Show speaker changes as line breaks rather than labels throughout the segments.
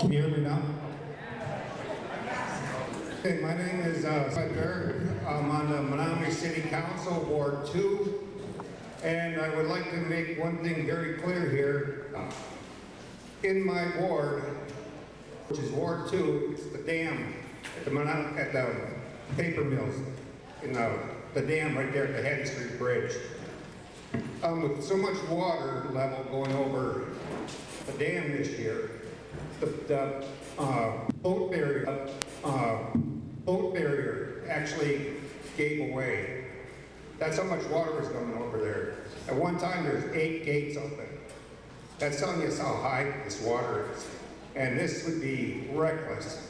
Can you hear me now? Okay, my name is Bear. I'm on the Menominee City Council, Ward 2. And I would like to make one thing very clear here. In my ward, which is Ward 2, it's the dam at the paper mills, in the dam right there at the Haddon Street Bridge. With so much water level going over the dam this year, the boat barrier actually gave away. That's how much water was coming over there. At one time, there's 8 gates open. That's telling us how high this water is. And this would be reckless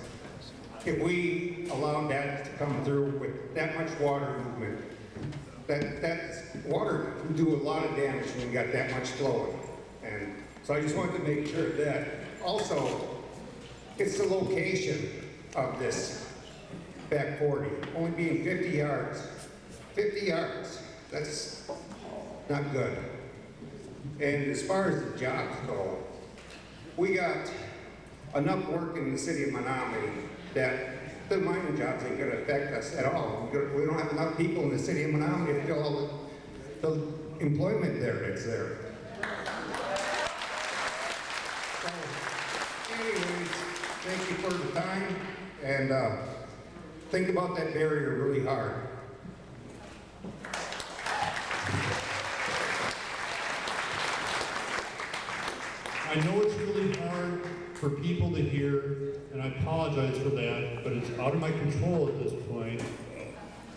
if we allowed that to come through with that much water movement. That water can do a lot of damage when you got that much flowing. And so I just wanted to make sure that. Also, it's the location of this back 40, only being 50 yards. 50 yards, that's not good. And as far as the jobs go, we got enough work in the city of Menominee that the mining jobs ain't gonna affect us at all. We don't have enough people in the city of Menominee to fill all the employment that's there. So, anyways, thank you for the time, and think about that barrier really hard.
I know it's really hard for people to hear, and I apologize for that, but it's out of my control at this point,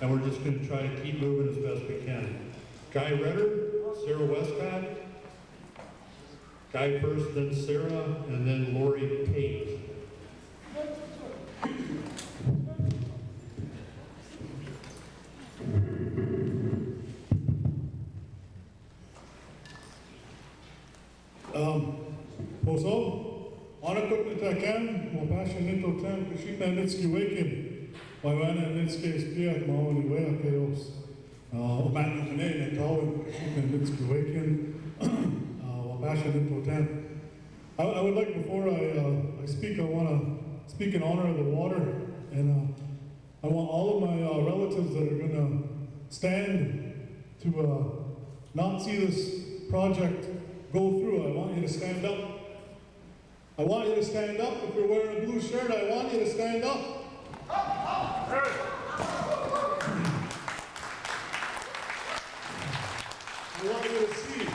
and we're just going to try to keep moving as best we can. Guy Redder, Sarah Westcott, Guy first, then Sarah, and then Lori Pate.
Poso, onakot nitakan, mapasha nito tan kushita nitski wakin, waiwana nitski spiak maoni wea keos. Omatna kane netawin kushita nitski wakin, wapasha nito tan. I would like, before I speak, I want to speak in honor of the water, and I want all of my relatives that are going to stand to not see this project go through. I want you to stand up. I want you to stand up. If you're wearing a blue shirt, I want you to stand up. I want you to see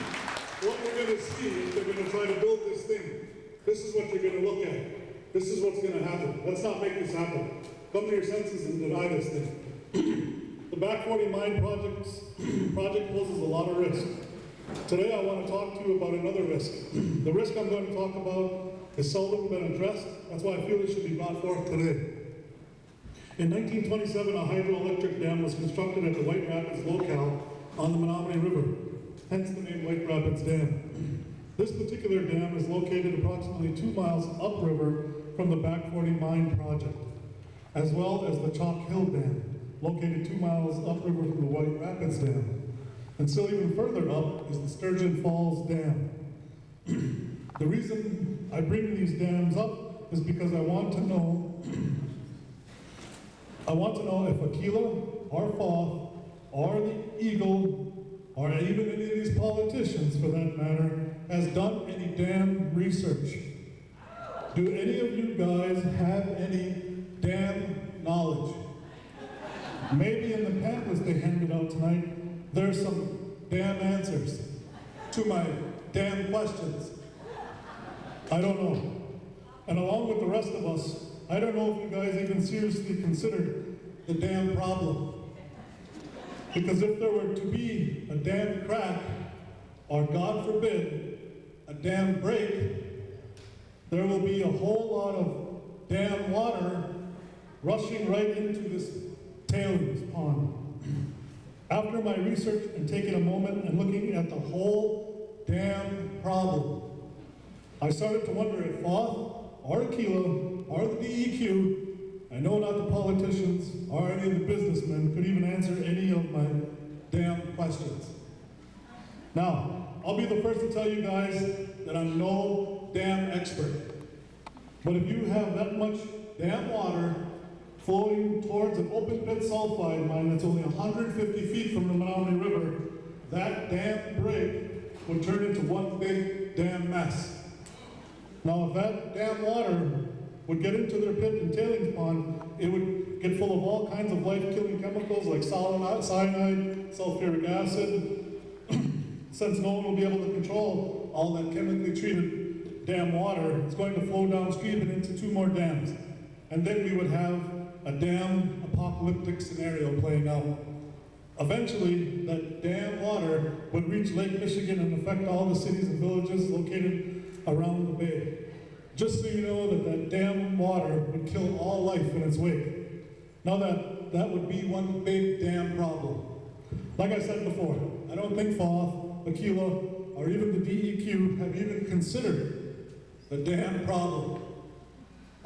what we're going to see if they're going to try to build this thing. This is what you're going to look at. This is what's going to happen. Let's not make this happen. Come to your senses and deny this thing. The Back 40 Mine project poses a lot of risk. Today I want to talk to you about another risk. The risk I'm going to talk about has seldom been addressed. That's why I feel it should be brought forth today. In 1927, a hydroelectric dam was constructed at the White Rapids locale on the Menominee River, hence the name White Rapids Dam. This particular dam is located approximately 2 miles upriver from the Back 40 Mine project, as well as the Chalk Hill Dam, located 2 miles upriver from the White Rapids Dam. And still even further up is the Sturgeon Falls Dam. The reason I bring these dams up is because I want to know if Aquila, or Foth, or the Eagle, or even any of these politicians for that matter, has done any dam research. Do any of you guys have any dam knowledge? Maybe in the pamphlets they handed out tonight, there's some damn answers to my damn questions. I don't know. And along with the rest of us, I don't know if you guys even seriously considered the dam problem. Because if there were to be a dam crack, or God forbid, a dam break, there will be a whole lot of dam water rushing right into this tailings pond. After my research and taking a moment and looking at the whole damn problem, I started to wonder if Foth, or Aquila, or the DEQ, I know not the politicians, or any of the businessmen, could even answer any of my damn questions. Now, I'll be the first to tell you guys that I'm no damn expert. But if you have that much dam water flowing towards an open pit sulfide mine that's only 150 feet from the Menominee River, that dam break would turn into one big dam mess. Now, if that dam water would get into their pit and tailings pond, it would get full of all kinds of life-killing chemicals like cyanide, sulfuric acid. Since no one will be able to control all that chemically treated dam water, it's going to flow downstream and into 2 more dams. And then we would have a dam apocalyptic scenario playing out. Eventually, that dam water would reach Lake Michigan and affect all the cities and villages located around the bay. Just so you know that dam water would kill all life in its wake. Now that would be one big dam problem. Like I said before, I don't think FOF, Aquila, or even the DEQ have even considered the dam problem.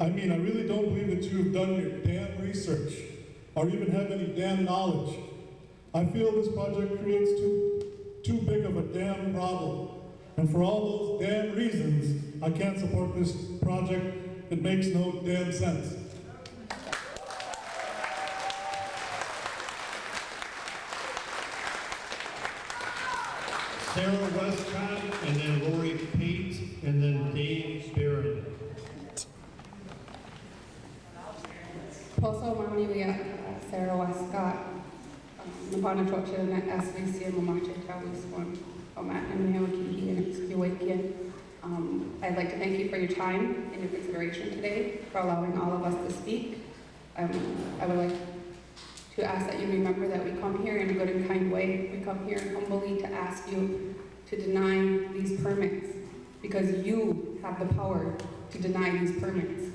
I mean, I really don't believe that you've done your dam research or even have any dam knowledge. I feel this project creates too big of a dam problem. And for all those damn reasons, I can't support this project. It makes no damn sense.
Sarah Westcott, and then Lori Pate, and then Dave Barron.
Poso Mamilia, Sarah Westcott, Napana Chocha, na SVC, Mamacha Tawiswan, Omat, and Neoki, and Excuakian. I'd like to thank you for your time and your consideration today, for allowing all of us to speak. I would like to ask that you remember that we come here in a good and kind way. We come here humbly to ask you to deny these permits, because you have the power to deny these permits.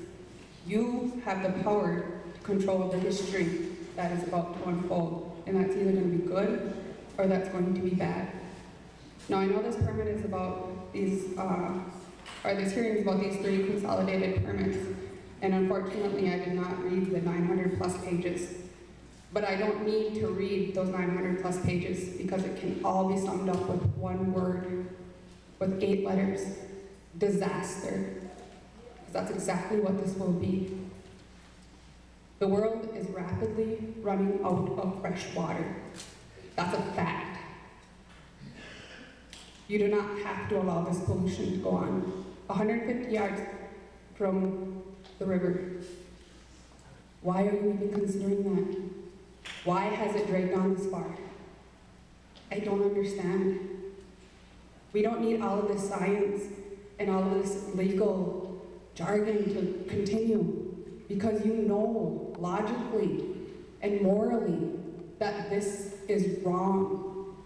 You have the power to control the history that is about to unfold, and that's either going to be good or that's going to be bad. Now, I know this permit is about these, this hearing is about these 3 consolidated permits, and unfortunately I did not read the 900 plus pages. But I don't need to read those 900 plus pages, because it can all be summed up with one word, with 8 letters: disaster. Because that's exactly what this will be. The world is rapidly running out of fresh water. That's a fact. You do not have to allow this pollution to go on. 150 yards from the river. Why are you even considering that? Why has it dragged on this far? I don't understand. We don't need all of this science and all of this legal jargon to continue, because you know logically and morally that this is wrong.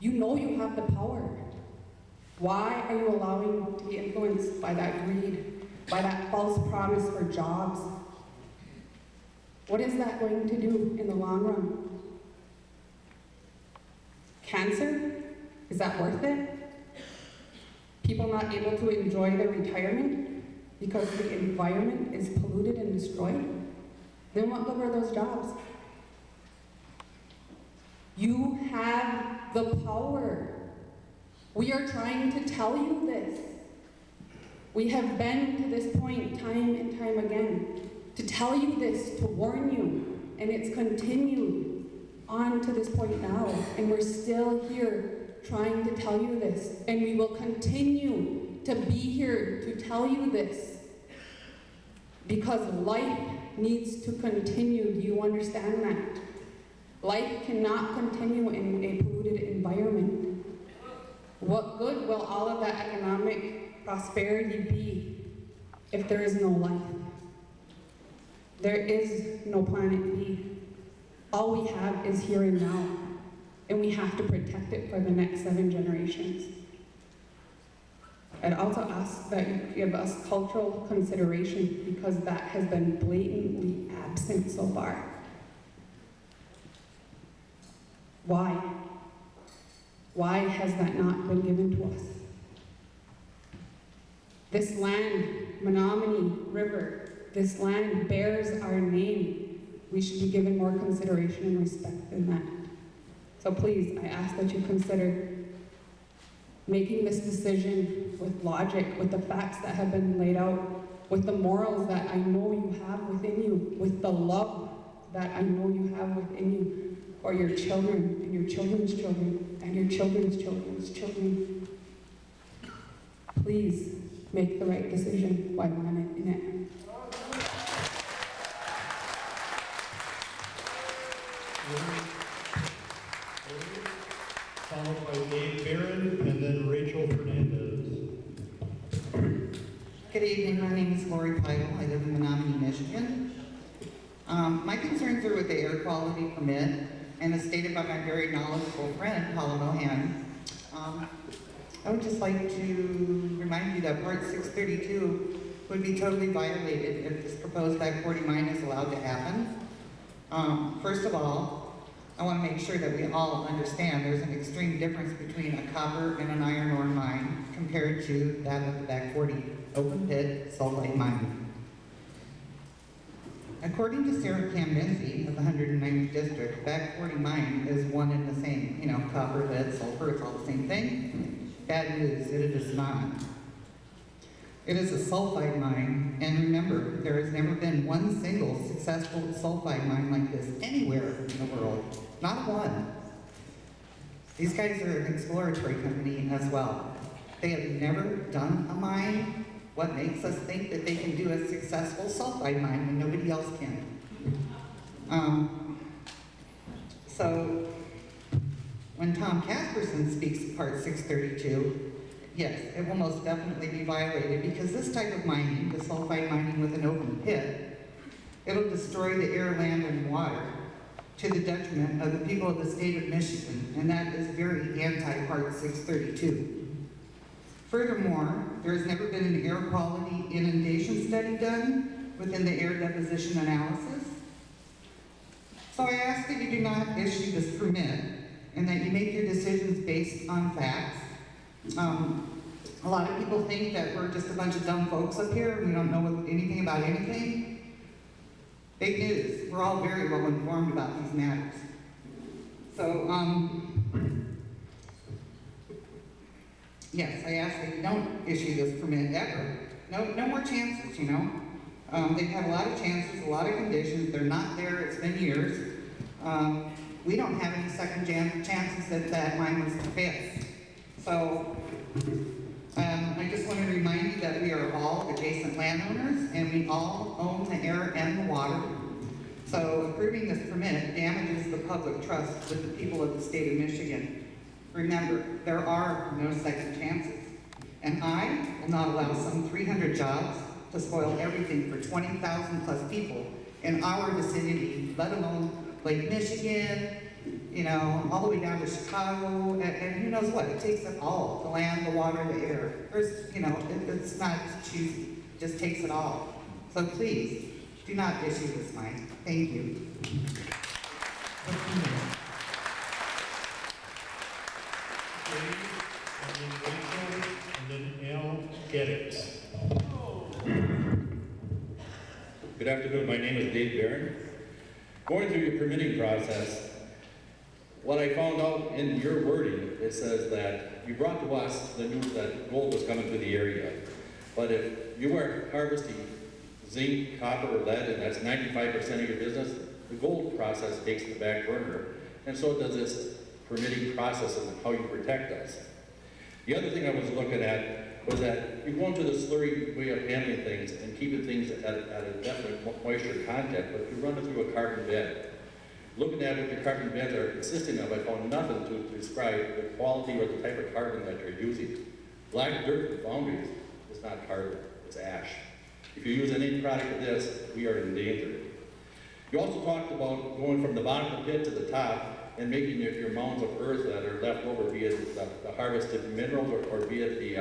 You know you have the power. Why are you allowing to be influenced by that greed, by that false promise for jobs? What is that going to do in the long run? Cancer? Is that worth it? People not able to enjoy their retirement because the environment is polluted and destroyed? Then what good are those jobs? You have the power. We are trying to tell you this. We have been to this point time and time again to tell you this, to warn you, and it's continued on to this point now, and we're still here trying to tell you this, and we will continue to be here to tell you this, because life needs to continue. Do you understand that? Life cannot continue in a polluted environment. What good will all of that economic prosperity be if there is no life? There is no planet B. All we have is here and now, and we have to protect it for the next 7 generations. I'd also ask that you give us cultural consideration, because that has been blatantly absent so far. Why? Why has that not been given to us? This land, Menominee River, this land bears our name. We should be given more consideration and respect than that. So please, I ask that you consider making this decision with logic, with the facts that have been laid out, with the morals that I know you have within you, with the love that I know you have within you for your children and your children's children and your children's children's children. Please make the right decision while I'm in it.
Followed by Dave Barron and then Rachel Fernandez.
Good evening, my name is Lori Pyle. I live in Menominee, Michigan. My concerns are with the air quality permit, and as stated by my very knowledgeable friend, Paula Mohan. I would just like to remind you that Part 632 would be totally violated if this proposed back 40 mine is allowed to happen. First of all, I want to make sure that we all understand there's an extreme difference between a copper and an iron ore mine compared to that of the back 40 open pit sulfide mine. According to Sarah Camdenzi of the 190th District, back 40 mine is one and the same. You know, copper, lead, sulfur, it's all the same thing. Bad news, it is not. It is a sulfide mine, and remember, there has never been one single successful sulfide mine like this anywhere in the world. Not one. These guys are an exploratory company as well. They have never done a mine. What makes us think that they can do a successful sulfide mine when nobody else can? So, when Tom Casperson speaks of Part 632, yes, it will most definitely be violated because this type of mining, the sulfide mining with an open pit, it'll destroy the air, land, and water to the detriment of the people of the state of Michigan, and that is very anti-Part 632. Furthermore, there has never been an air quality inundation study done within the air deposition analysis. So I ask that you do not issue this permit and that you make your decisions based on facts. A lot of people think that we're just a bunch of dumb folks up here and we don't know anything about anything. Big news, we're all very well informed about these matters. So, yes, I ask that you don't issue this permit ever. No more chances, you know. They've had a lot of chances, a lot of conditions, they're not there, it's been years. We don't have any second chances that mine was to fail. So, I just want to remind you that we are all adjacent landowners and we all own the air and the water. So approving this permit damages the public trust with the people of the state of Michigan. Remember, there are no second chances. And I will not allow some 300 jobs to spoil everything for 20,000 plus people in our vicinity, let alone Lake Michigan, you know, all the way down to Chicago, and who knows what, it takes it all, the land, the water, the air. There's, you know, it's not choosy, it just takes it all. So please, do not issue this mine. Thank you.
And then Rachel, and then Al Geddes.
Good afternoon, my name is Dave Barron. Going through your permitting process, what I found out in your wording, it says that you brought to us the news that gold was coming to the area. But if you are harvesting zinc, copper, or lead, and that's 95% of your business, the gold process takes the back burner, and so does this permitting process and how you protect us. The other thing I was looking at was that you're going to the slurry way of handling things and keeping things at a definite moisture content, but you run it through a carbon bed. Looking at what your carbon beds are consisting of, I found nothing to describe the quality or the type of carbon that you're using. Black dirt in boundaries is not carbon, it's ash. If you use any product of this, we are in danger. You also talked about going from the bottom of the pit to the top and making your mounds of earth that are left over, be it the harvested minerals or be it the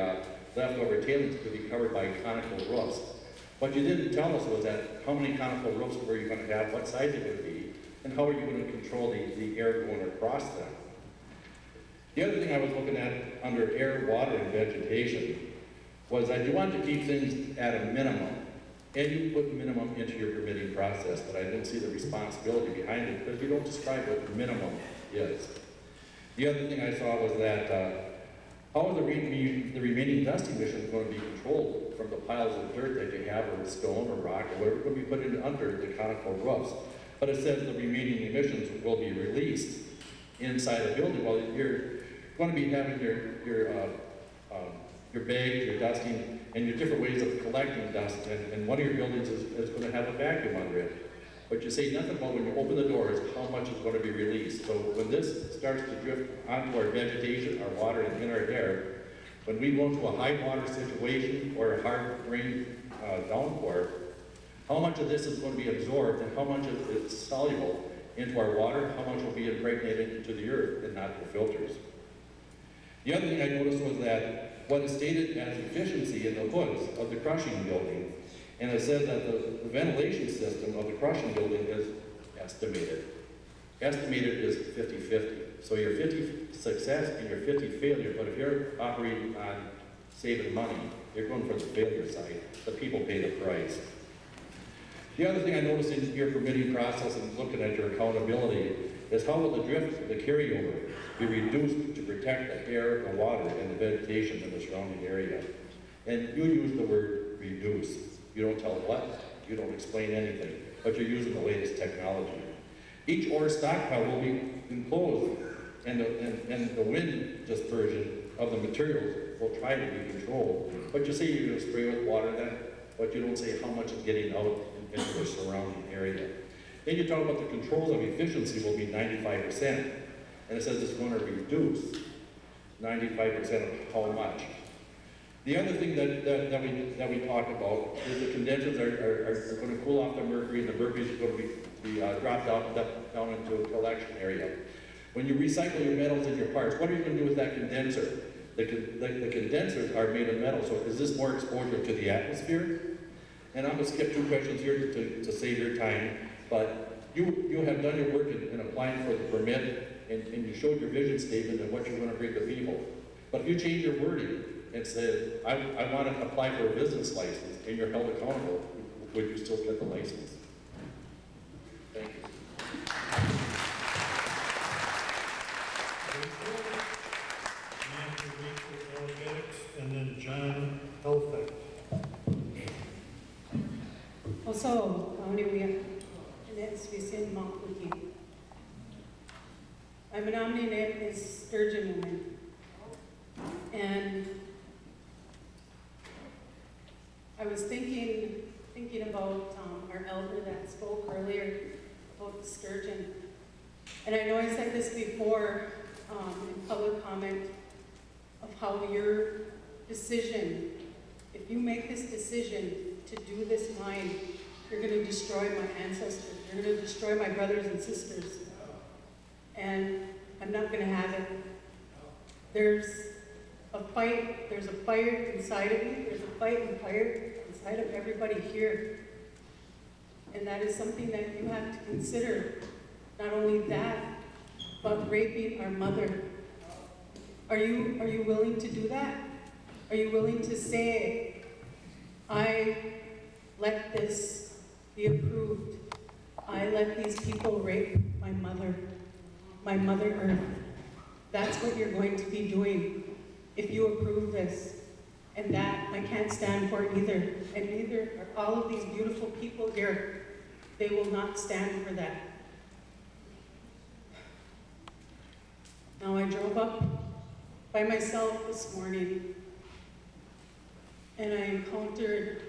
leftover tailings, to be covered by conical roofs. What you didn't tell us was that how many conical roofs were you going to have, what size it would be, and how are you going to control the air going across them. The other thing I was looking at under air, water, and vegetation was that you wanted to keep things at a minimum, and you put minimum into your permitting process, but I didn't see the responsibility behind it because you don't describe what the minimum is. The other thing I saw was that How are the remaining dust emissions going to be controlled from the piles of dirt that you have, or stone, or rock, or whatever going to be put in under the conical roofs? But it says the remaining emissions will be released inside a building. Well, you're going to be having your bags, your dusting, and your different ways of collecting dust, and one of your buildings is going to have a vacuum under it. But you say nothing about when you open the doors how much is going to be released. So when this starts to drift onto our vegetation, our water, and in our air, when we go into a high water situation or a hard rain downpour, how much of this is going to be absorbed and how much is soluble into our water, how much will be impregnated into the earth and not the filters. The other thing I noticed was that what is stated as efficiency in the hoods of the crushing building, and it says that the ventilation system of the crushing building is estimated. Estimated is 50-50. So you're 50 success and you're 50 failure, but if you're operating on saving money, you're going for the failure side. The people pay the price. The other thing I noticed in your permitting process and looking at your accountability is how will the drift, the carryover, be reduced to protect the air, the water, and the vegetation in the surrounding area. And you use the word reduce. You don't tell what, you don't explain anything, but you're using the latest technology. Each ore stockpile will be enclosed, and the wind dispersion of the materials will try to be controlled. But you say you're going to spray with water then, but you don't say how much is getting out into the surrounding area. Then you talk about the controls of efficiency will be 95%, and it says it's going to reduce 95% of how much. The other thing that we talk about is the condensers are going to cool off the mercury, and the mercury is going to be dropped down into a collection area. When you recycle your metals in your parts, what are you going to do with that condenser? The condensers are made of metal, so is this more exposure to the atmosphere? And I'm going to skip 2 questions here to save your time, but you have done your work in applying for the permit, and you showed your vision statement and what you're going to bring to people. But if you change your wording and said, I want to apply for a business license, and you're held accountable, would you still get the license? Thank you.
And then John Elfeck.
Also, Kauniwea, and that's within Mount Cookie. I'm nominated as Sturgeon Woman. And I was thinking about our elder that spoke earlier about the sturgeon. And I know I said this before in public comment of how your decision, if you make this decision to do this mine, you're going to destroy my ancestors. You're going to destroy my brothers and sisters. And I'm not going to have it. There's a fire inside of me. There's a fight and fire inside of everybody here. And that is something that you have to consider. Not only that, but raping our mother. Are you willing to do that? Are you willing to say, I let this be approved. I let these people rape my Mother Earth. That's what you're going to be doing if you approve this. And that I can't stand for either. And neither are all of these beautiful people here. They will not stand for that. Now I drove up by myself this morning and I encountered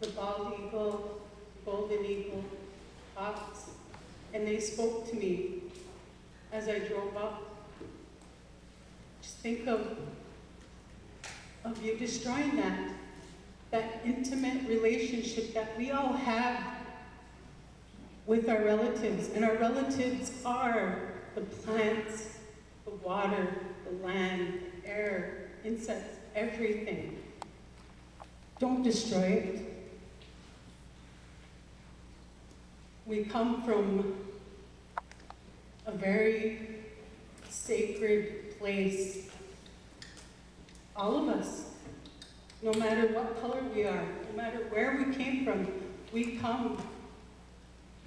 the bald eagle, golden eagle, hawks, and they spoke to me as I drove up. Just think of you destroying that intimate relationship that we all have with our relatives. And our relatives are the plants, the water, the land, the air, insects, everything. Don't destroy it. We come from a very sacred place. All of us, no matter what color we are, no matter where we came from, we come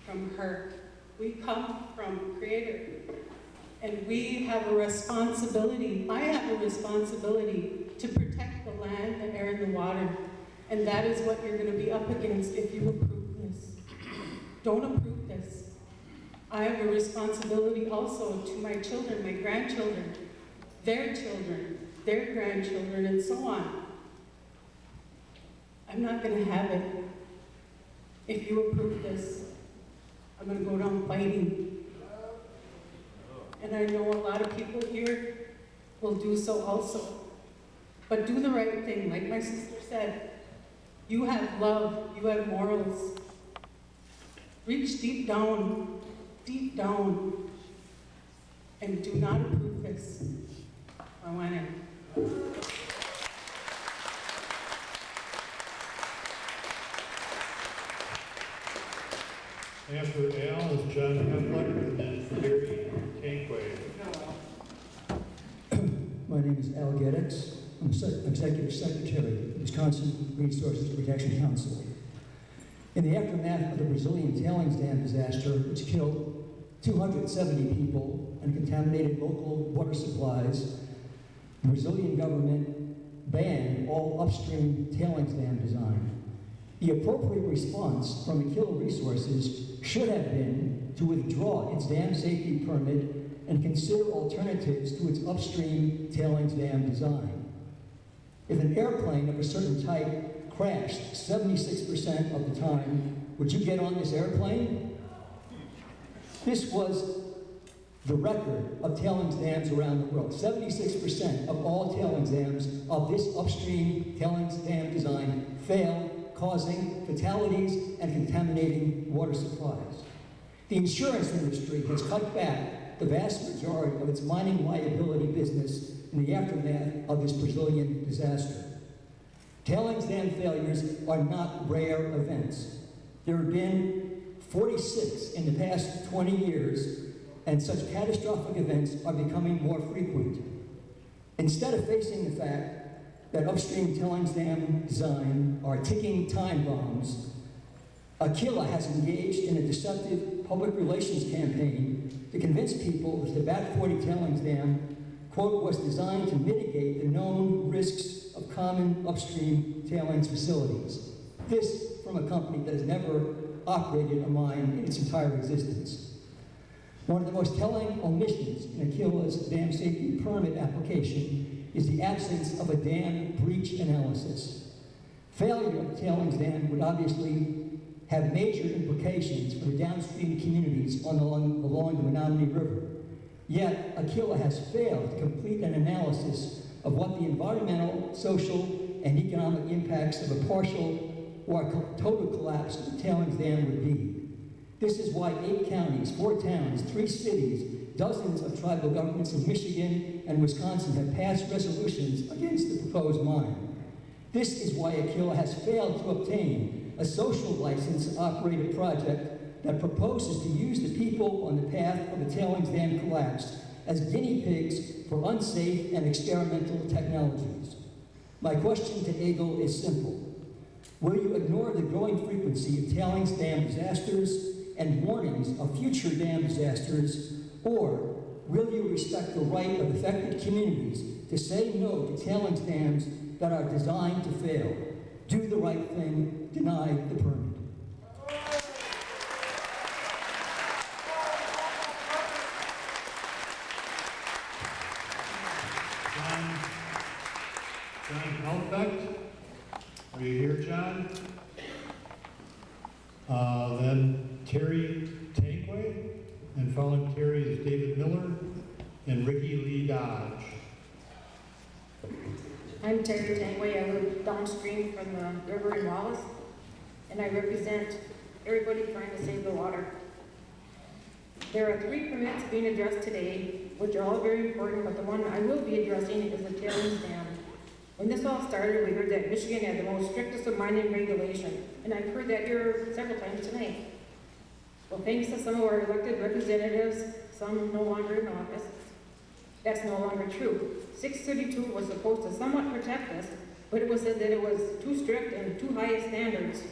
from her. We come from Creator. And we have a responsibility, I have a responsibility to protect the land, the air, and the water. And that is what you're gonna be up against if you approve this. Don't approve this. I have a responsibility also to my children, my grandchildren, their grandchildren, and so on. I'm not gonna have it. If you approve this, I'm gonna go down fighting. And I know a lot of people here will do so also. But do the right thing, like my sister said. You have love, you have morals. Reach deep down, and do not approve this. I want to.
After Al is John Hemlock and then Gary Tankway.
My name is Al Geddix. I'm Executive Secretary of the Wisconsin Resources Protection Council. In the aftermath of the Brazilian tailings dam disaster, which killed 270 people and contaminated local water supplies, the Brazilian government banned all upstream tailings dam design. The appropriate response from Aquila Resources should have been to withdraw its dam safety permit and consider alternatives to its upstream tailings dam design. If an airplane of a certain type crashed 76% of the time, would you get on this airplane? This was the record of tailings dams around the world. 76% of all tailings dams of this upstream tailings dam design failed, causing fatalities and contaminating water supplies. The insurance industry has cut back the vast majority of its mining liability business in the aftermath of this Brazilian disaster. Tailings dam failures are not rare events. There have been 46 in the past 20 years, and such catastrophic events are becoming more frequent. Instead of facing the fact that upstream tailings dam design are ticking time bombs, Aquila has engaged in a deceptive public relations campaign to convince people that the Bat 40 tailings dam, quote, was designed to mitigate the known risks of common upstream tailings facilities. This from a company that has never operated a mine in its entire existence. One of the most telling omissions in Aquila's dam safety permit application is the absence of a dam breach analysis. Failure of the tailings dam would obviously have major implications for the downstream communities along the Menominee River. Yet, Aquila has failed to complete an analysis of what the environmental, social, and economic impacts of a partial or total collapse of the tailings dam would be. This is why 8 counties, 4 towns, 3 cities, dozens of tribal governments in Michigan and Wisconsin have passed resolutions against the proposed mine. This is why Aquila has failed to obtain a social license to operate a project that proposes to use the people on the path of the tailings dam collapse as guinea pigs for unsafe and experimental technologies. My question to Eagle is simple. Will you ignore the growing frequency of tailings dam disasters and warnings of future dam disasters, or will you respect the right of affected communities to say no to tailings dams that are designed to fail? Do the right thing, deny the permit.
John Helfect, are you here, John? Then Terry Tankway, and following Terry is David Miller and Ricky Lee Dodge.
I'm Terry Tankway. I live downstream from the river in Wallace, and I represent everybody trying to save the water. There are 3 permits being addressed today, which are all very important, but the one I will be addressing is the tailings dam. When this all started, we heard that Michigan had the most strictest of mining regulation, and I've heard that here several times tonight. Well, thanks to some of our elected representatives, some no longer in office, that's no longer true. 632 was supposed to somewhat protect us, but it was said that it was too strict and too high standards.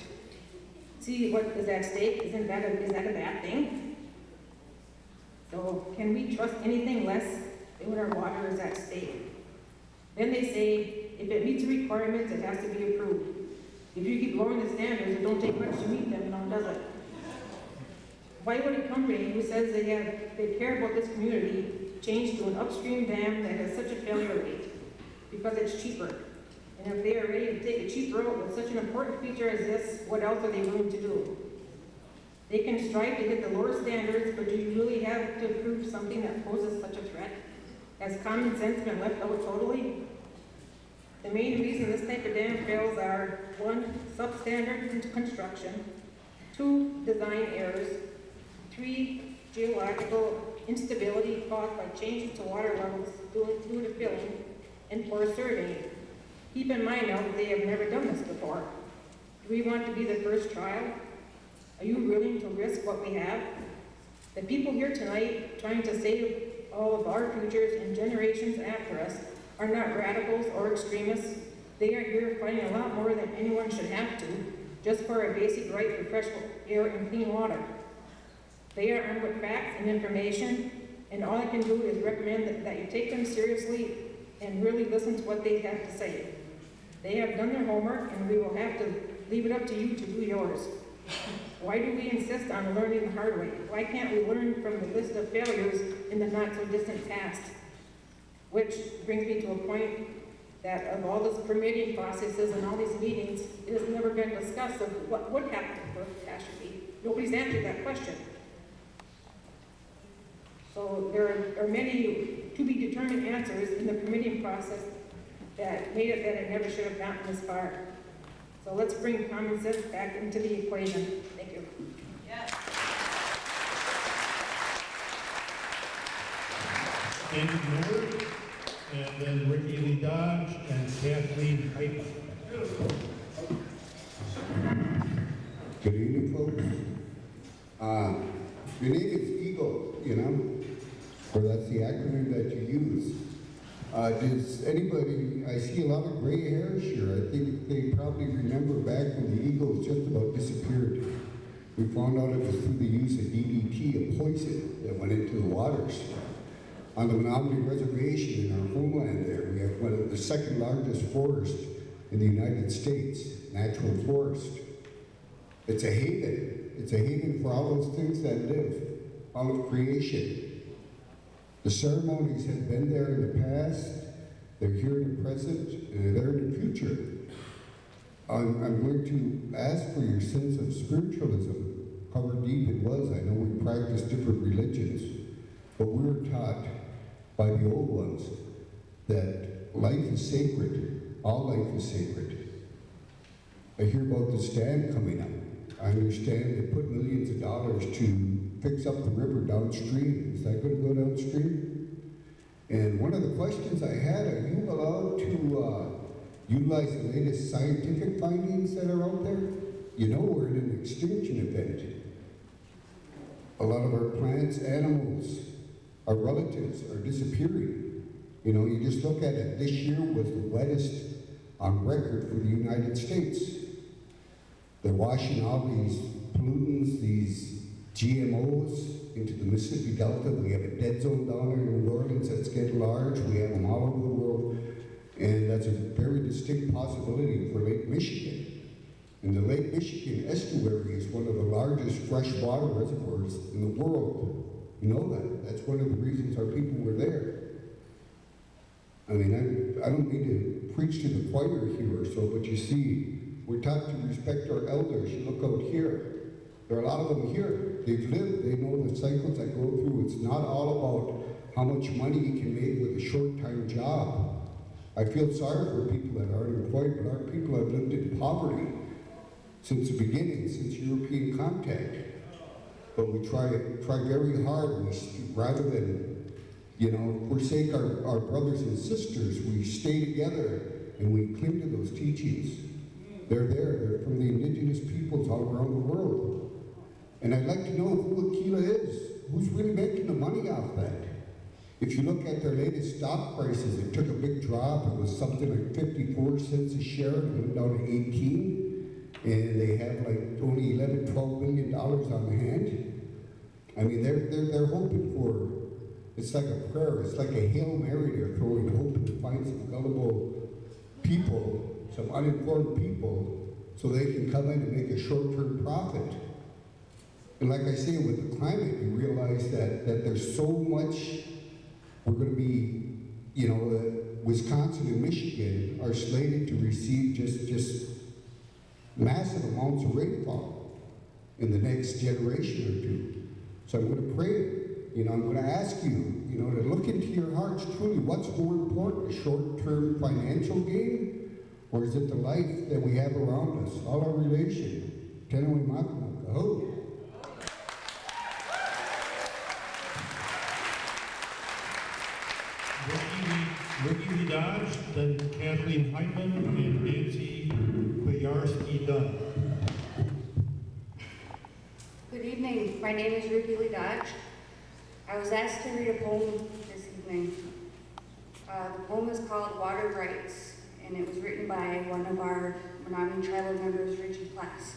See what is at stake? Is that a bad thing? So can we trust anything less than when our water is at stake? Then they say, if it meets the requirements, it has to be approved. If you keep lowering the standards, it don't take much to meet them, now does it? Why would a company who says they care about this community change to an upstream dam that has such a failure rate? Because it's cheaper. And if they are ready to take a cheap route with such an important feature as this, what else are they willing to do? They can strive to hit the lower standards, but do you really have to approve something that poses such a threat? Has common sense been left out totally? The main reason this type of dam fails are 1, substandard construction, 2, design errors, 3, geological instability caused by changes to water levels due to filling, and poor surveying. Keep in mind now that they have never done this before. Do we want to be the first trial? Are you willing to risk what we have? The people here tonight trying to save all of our futures and generations after us are not radicals or extremists. They are here fighting a lot more than anyone should have to, just for a basic right for fresh air and clean water. They are armed with facts and information, and all I can do is recommend that you take them seriously and really listen to what they have to say. They have done their homework, and we will have to leave it up to you to do yours. Why do we insist on learning the hard way? Why can't we learn from the list of failures in the not-so-distant past? Which brings me to a point that of all these permitting processes and all these meetings, it has never been discussed of what would happen for catastrophe. Nobody's answered that question. So there are many to-be-determined answers in the permitting process that made it that it never should have gotten this far. So let's bring common sense back into the equation. Thank you.
Andy Miller, and then Ricky Lee Dodge, and Kathleen Piper.
Good evening, folks. Your name is EAGLE, you know, or that's the acronym that you use. Does anybody, I see a lot of gray hairs here. I think they probably remember back when the eagles just about disappeared. We found out it was through the use of DDT, a poison that went into the waters. On the Menominee Reservation in our homeland there, we have one of the second largest forests in the United States, natural forest. It's a haven. It's a haven for all those things that live, all of creation. The ceremonies have been there in the past, they're here in the present, and they're there in the future. I'm going to ask for your sense of spiritualism, however deep it was. I know we practice different religions, but we were taught by the old ones that life is sacred, all life is sacred. I hear about this dam coming up. I understand they put millions of dollars to fix up the river downstream. Is that going to go downstream? And one of the questions I had, are you allowed to utilize the latest scientific findings that are out there? You know we're in an extinction event. A lot of our plants, animals, our relatives are disappearing. You know, you just look at it. This year was the wettest on record for the United States. They're washing all these pollutants, these GMOs into the Mississippi Delta. We have a dead zone down there in New Orleans that's getting large. We have them all over the world. And that's a very distinct possibility for Lake Michigan. And the Lake Michigan estuary is one of the largest freshwater reservoirs in the world. You know that. That's one of the reasons our people were there. I mean, I don't need to preach to the choir here or so, but you see, we're taught to respect our elders. You look out here. There are a lot of them here. They've lived. They know the cycles that go through. It's not all about how much money you can make with a short-time job. I feel sorry for people that aren't employed, but our people have lived in poverty since the beginning, since European contact. But we try very hard, rather than, you know, forsake our brothers and sisters. We stay together and we cling to those teachings. They're there. They're from the indigenous peoples all around the world. And I'd like to know who Aquila is. Who's really making the money off that? If you look at their latest stock prices, it took a big drop. It was something like 54 cents a share. It went down to 18. And they have like only $11, $12 million on hand. I mean, they're hoping for, it's like a prayer, it's like a Hail Mary they're throwing, hoping to find some gullible people, some uninformed people, so they can come in and make a short-term profit. And like I say, with the climate, you realize that there's so much, we're going to be, you know, Wisconsin and Michigan are slated to receive just massive amounts of rainfall in the next generation or two. So I'm going to pray, you know, I'm going to ask you, you know, to look into your hearts truly, what's more important, a short-term financial gain, or is it the life that we have around us, all our relation? Tenawi Makana, Kaho.
Ricky Dodge, then Kathleen Heitman, and Nancy Boyarsky-Dunn.
Good evening. My name is Ruby Lee Dodge. I was asked to read a poem this evening. The poem is called Water Rights, and it was written by one of our Menominee tribal members, Richie Class.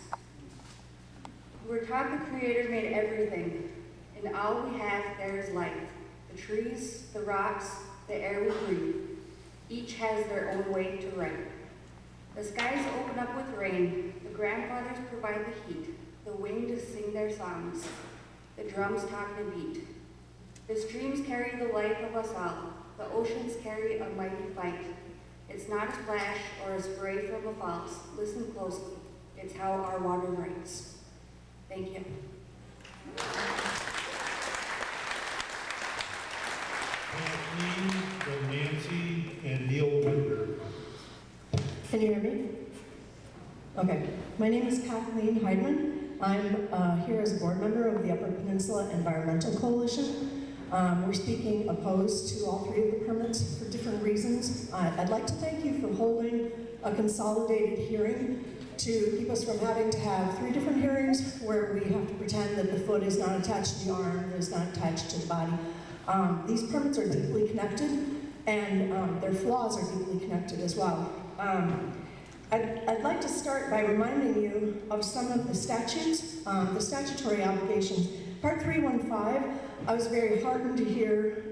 We're taught the Creator made everything, and all we have there is life. The trees, the rocks, the air we breathe. Each has their own way to write. The skies open up with rain. The grandfathers provide the heat. The winged sing their songs. The drums talk the beat. The streams carry the life of us all. The oceans carry a mighty fight. It's not a splash or a spray from a falls. Listen closely. It's how our water writes. Thank you.
Kathleen, then Nancy, and Neil Wender.
Can you hear me? Okay. My name is Kathleen Heidman. I'm here as a board member of the Upper Peninsula Environmental Coalition. We're speaking opposed to all three of the permits for different reasons. I'd like to thank you for holding a consolidated hearing to keep us from having to have three different hearings where we have to pretend that the foot is not attached to the arm, that is not attached to the body. These permits are deeply connected, and their flaws are deeply connected as well. I'd like to start by reminding you of some of the statutes, the statutory obligations. Part 315, I was very heartened to hear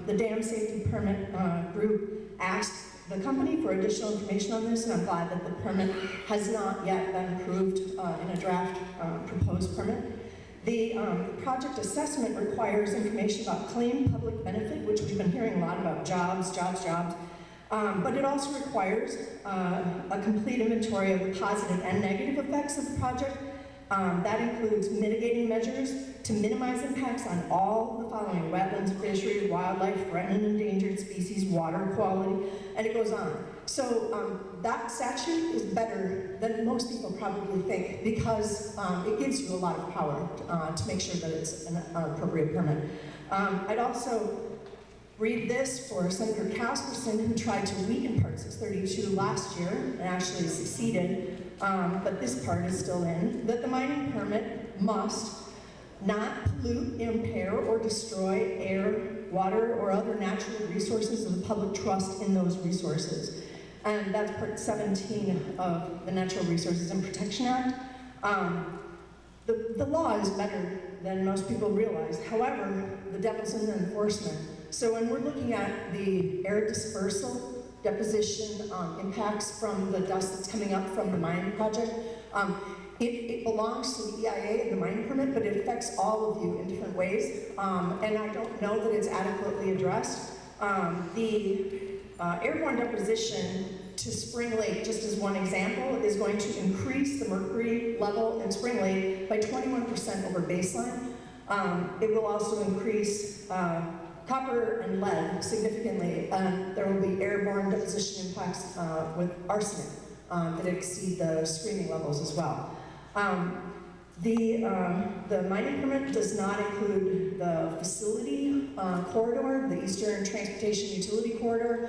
the dam safety permit group ask the company for additional information on this, and I'm glad that the permit has not yet been approved in a draft proposed permit. The project assessment requires information about claimed public benefit, which we've been hearing a lot about, jobs. But it also requires a complete inventory of the positive and negative effects of the project. That includes mitigating measures to minimize impacts on all the following: wetlands, fisheries, wildlife, threatened and endangered species, water quality, and it goes on. So that statute is better than most people probably think, because it gives you a lot of power to make sure that it's an appropriate permit. I'd also read this for Senator Casperson, who tried to weaken Part 632 last year and actually succeeded, but this part is still in, that the mining permit must not pollute, impair, or destroy air, water, or other natural resources of the public trust in those resources. And that's Part 17 of the Natural Resources and Protection Act. The law is better than most people realize. However, the devil's in the enforcement. So when we're looking at the air dispersal, deposition impacts from the dust that's coming up from the mining project, it belongs to the EIA and the mining permit, but it affects all of you in different ways. And I don't know that it's adequately addressed. The airborne deposition to Spring Lake, just as one example, is going to increase the mercury level in Spring Lake by 21% over baseline. It will also increase copper and lead significantly, and there will be airborne deposition impacts with arsenic that exceed the screening levels as well. The mining permit does not include the facility corridor, the Eastern Transportation Utility Corridor.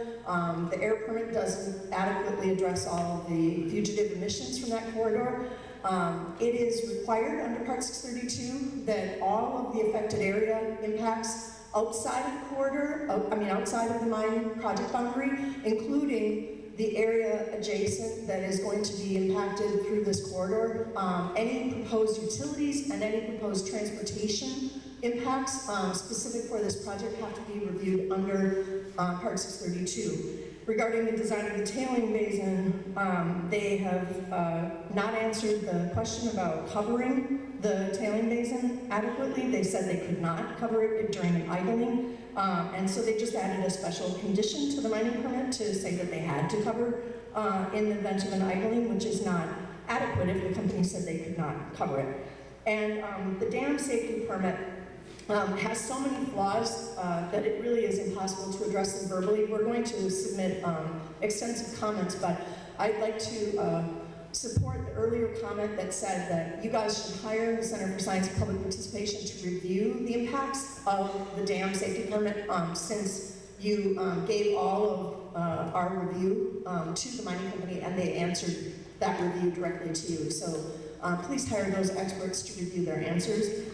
The air permit doesn't adequately address all of the fugitive emissions from that corridor. It is required under Part 632 that all of the affected area impacts outside of the corridor, outside of the mine project boundary, including the area adjacent that is going to be impacted through this corridor, any proposed utilities and any proposed transportation impacts specific for this project have to be reviewed under Part 632. Regarding the design of the tailing basin, they have not answered the question about covering the tailing basin adequately. They said they could not cover it during an idling, and so they just added a special condition to the mining permit to say that they had to cover in the event of an idling, which is not adequate if the company said they could not cover it. And the dam safety permit has so many flaws that it really is impossible to address them verbally. We're going to submit extensive comments, but I'd like to support the earlier comment that said that you guys should hire the Center for Science and Public Participation to review the impacts of the dam safety permit since you gave all of our review to the mining company and they answered that review directly to you. So please hire those experts to review their answers.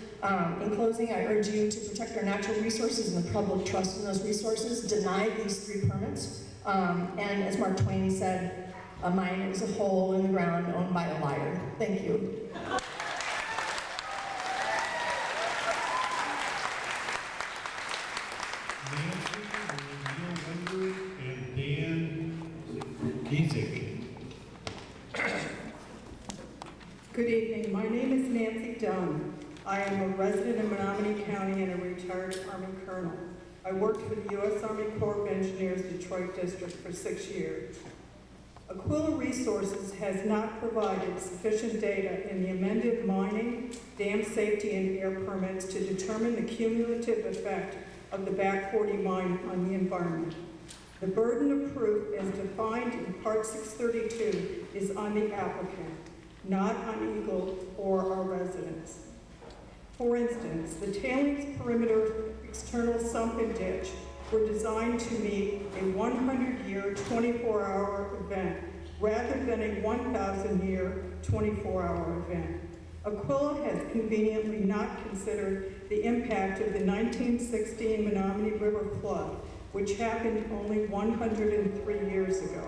In closing, I urge you to protect our natural resources and the public trust in those resources. Deny these 3 permits. And as Mark Twain said, a mine is a hole in the ground owned by a liar. Thank you.
And Dan Giesek.
Good evening. My name is Nancy Dunn. I am a resident in Menominee County and a retired Army Colonel. I worked for the U.S. Army Corps of Engineers Detroit District for 6 years. Aquila Resources has not provided sufficient data in the amended mining, dam safety, and air permits to determine the cumulative effect of the Back 40 mine on the environment. The burden of proof as defined in Part 632 is on the applicant, not on Eagle or our residents. For instance, the tailings perimeter external sump and ditch were designed to meet a 100-year, 24-hour event rather than a 1,000-year, 24-hour event. Aquila has conveniently not considered the impact of the 1916 Menominee River flood, which happened only 103 years ago.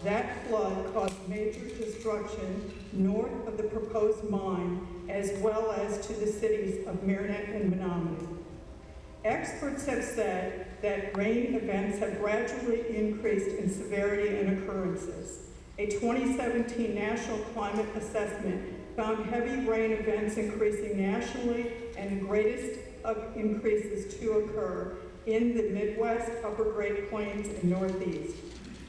That flood caused major destruction north of the proposed mine, as well as to the cities of Marinette and Menominee. Experts have said that rain events have gradually increased in severity and occurrences. A 2017 National Climate Assessment found heavy rain events increasing nationally and the greatest increases to occur in the Midwest, Upper Great Plains, and Northeast.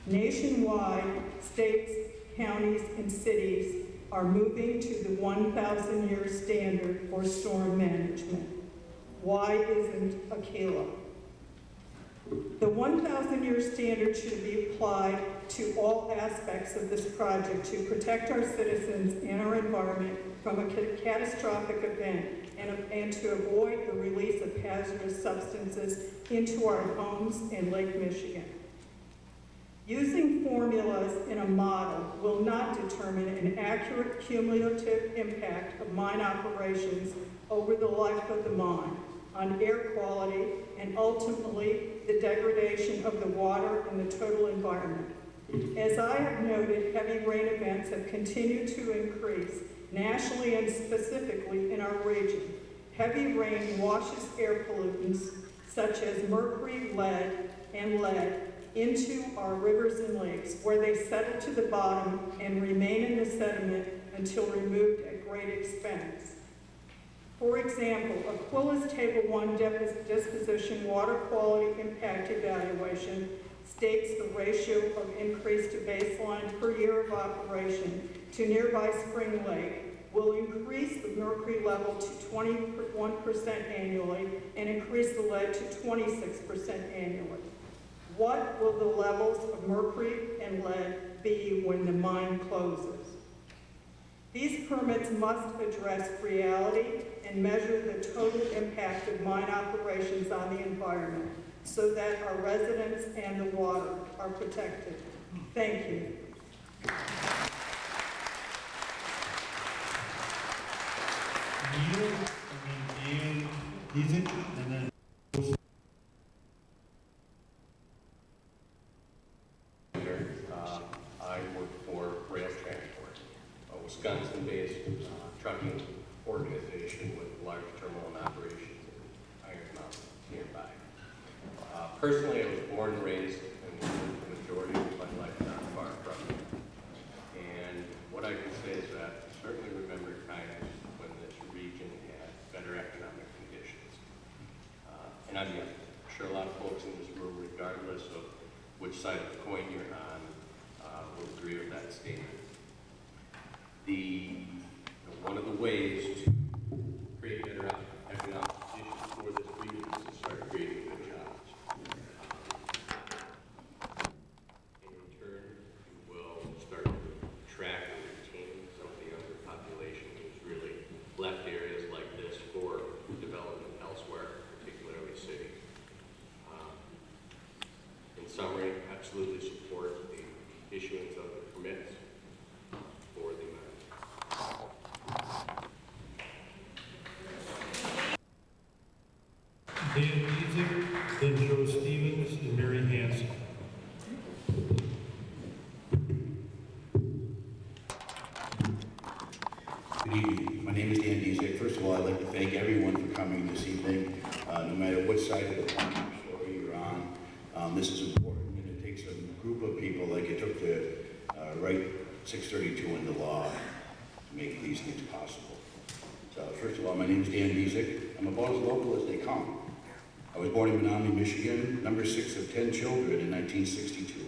Nationwide, states, counties, and cities are moving to the 1,000-year standard for storm management. Why isn't Aquila? The 1,000-year standard should be applied to all aspects of this project to protect our citizens and our environment from a catastrophic event and to avoid the release of hazardous substances into our homes in Lake Michigan. Using formulas in a model will not determine an accurate cumulative impact of mine operations over the life of the mine, on air quality, and ultimately the degradation of the water and the total environment. As I have noted, heavy rain events have continued to increase nationally and specifically in our region. Heavy rain washes air pollutants such as mercury, lead, and lead into our rivers and lakes, where they settle to the bottom and remain in the sediment until removed at great expense. For example, Aquila's Table 1 disposition water quality impact evaluation states the ratio of increase to baseline per year of operation to nearby Spring Lake will increase the mercury level to 21% annually and increase the lead to 26% annually. What will the levels of mercury and lead be when the mine closes? These permits must address reality and measure the total impact of mine operations on the environment so that our residents and the water are protected. Thank you.
Neil, and then Dan Giesek, and then
I work for Rail Transport, a Wisconsin-based trucking organization with large terminal and operations in Personally, I was born and raised and lived the majority of my life not far from it. And what I can say is that I certainly remember times when this region had better economic conditions. And I'm sure a lot of folks in this room, regardless of which side of the coin you're on, will agree with that statement. One of the ways to create better economic conditions for this region is to start creating good jobs. In return, you will start to attract and retain some of the younger population who's really left areas like this for development elsewhere, particularly cities. In summary, absolutely support the issuance of the permits for the amount.
Dan Giesing, then Joe Stevens, and Mary Hanson.
Good evening. My name is Dan Giesing. First of all, I'd like to thank everyone for coming this evening, no matter what side of the story you're on. This is important, and it takes a group of people like it took to write 632 into law to make these things possible. So, first of all, my name is Dan Giesing. I'm about as local as they come. I was born in Menominee, Michigan, number 6 of 10 children in 1962.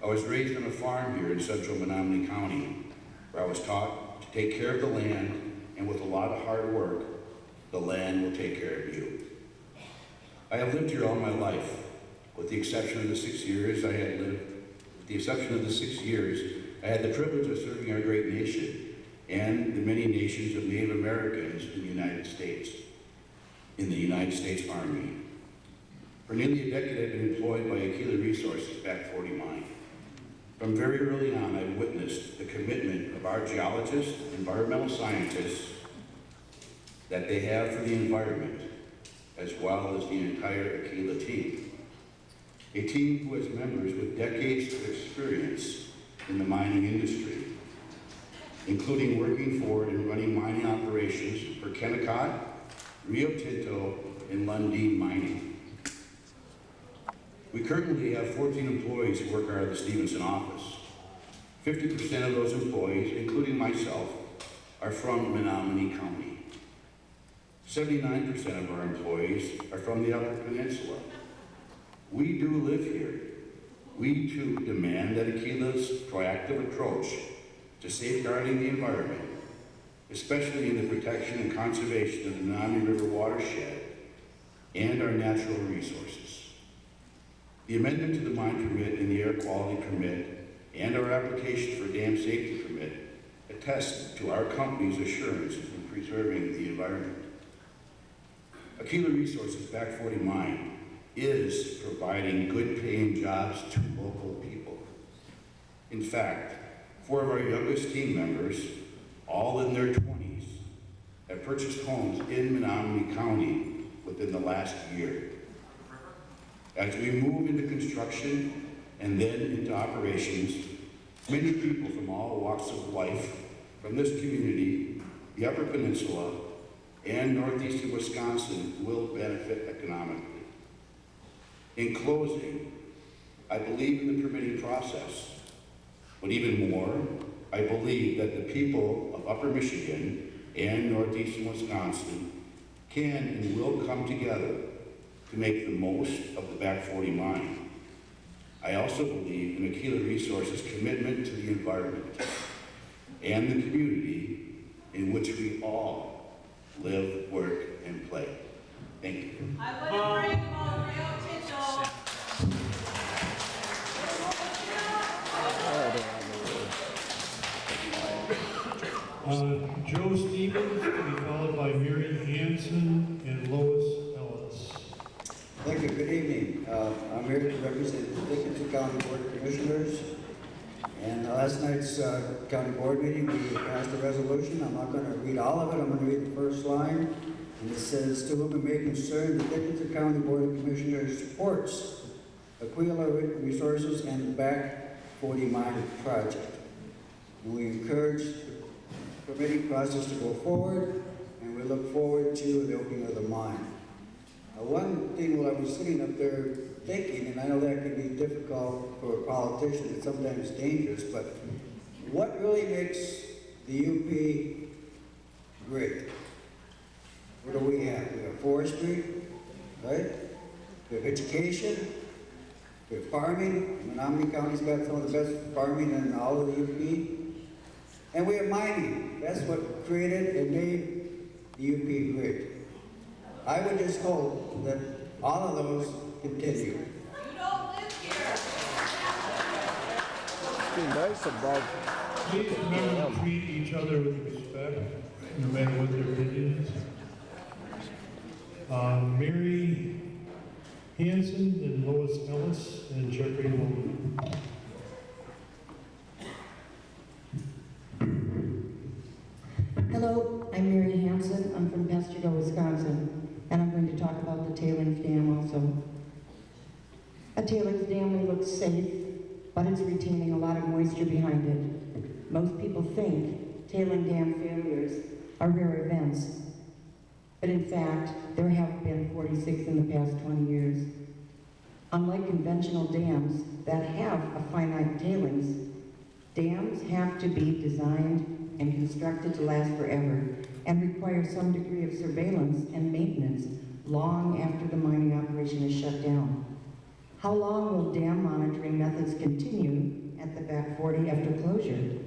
I was raised on a farm here in central Menominee County, where I was taught to take care of the land, and with a lot of hard work, the land will take care of you. I have lived here all my life, with the exception of the 6 years I had lived. With the exception of the 6 years, I had the privilege of serving our great nation and the many nations of Native Americans in the United States. In the United States Army. For nearly a decade, I've been employed by Aquila Resources, Back 40 Mine. From very early on, I've witnessed the commitment of our geologists, environmental scientists, that they have for the environment, as well as the entire Aquila team. A team who has members with decades of experience in the mining industry, including working for and running mining operations for Kennecott, Rio Tinto, and Lundin Mining. We currently have 14 employees who work out of the Stevenson office. 50% of those employees, including myself, are from Menominee County. 79% of our employees are from the Upper Peninsula. We do live here. We too demand that Aquila's proactive approach to safeguarding the environment, especially in the protection and conservation of the Menominee River watershed and our natural resources. The amendment to the mine permit and the air quality permit and our application for dam safety permit attest to our company's assurance in preserving the environment. Aquila Resources Back 40 Mine is providing good paying jobs to local people. In fact, 4 of our youngest team members, all in their 20s, have purchased homes in Menominee County within the last year. As we move into construction and then into operations, many people from all walks of life from this community, the Upper Peninsula, and northeastern Wisconsin will benefit economically. In closing, I believe in the permitting process, but even more, I believe that the people of Upper Michigan and northeastern Wisconsin can and will come together to make the most of the Back 40 mine. I also believe in Aquila Resources' commitment to the environment and the community in which we all live, work, and play. Thank you.
I want to bring on Rio Tinto.
Joe Stevens, to be followed by Mary Hanson and Lois Ellis.
Thank you. Good evening. I'm here to represent the Dickinson County Board of Commissioners. And last night's county board meeting, we passed a resolution. I'm not going to read all of it. I'm going to read the first line. And it says, to whom it may concern, the Dickinson County Board of Commissioners supports Aquila Resources and the Back 40 Mine project. We encourage the permitting process to go forward, and we look forward to the opening of the mine. One thing while I was sitting up there thinking, and I know that can be difficult for a politician and sometimes dangerous, but what really makes the UP great? What do we have? We have forestry, right? We have education, we have farming. Menominee County's got some of the best farming in all of the UP. And we have mining. That's what created and made the UP great. I would just hope that all of those continue.
You don't live here.
Be nice about
Please remember to treat each other with respect, no matter what their opinion is. Mary Hanson, and Lois Ellis, and Jeffrey Loman.
Hello, I'm Mary Hanson. I'm from Pasadena, Wisconsin, and I'm going to talk about the tailings dam also. A tailings dam may look safe, but it's retaining a lot of moisture behind it. Most people think tailing dam failures are rare events, but in fact, there have been 46 in the past 20 years. Unlike conventional dams that have a finite tailings, dams have to be designed and constructed to last forever and require some degree of surveillance and maintenance long after the mining operation is shut down. How long will dam monitoring methods continue at the back 40 after closure?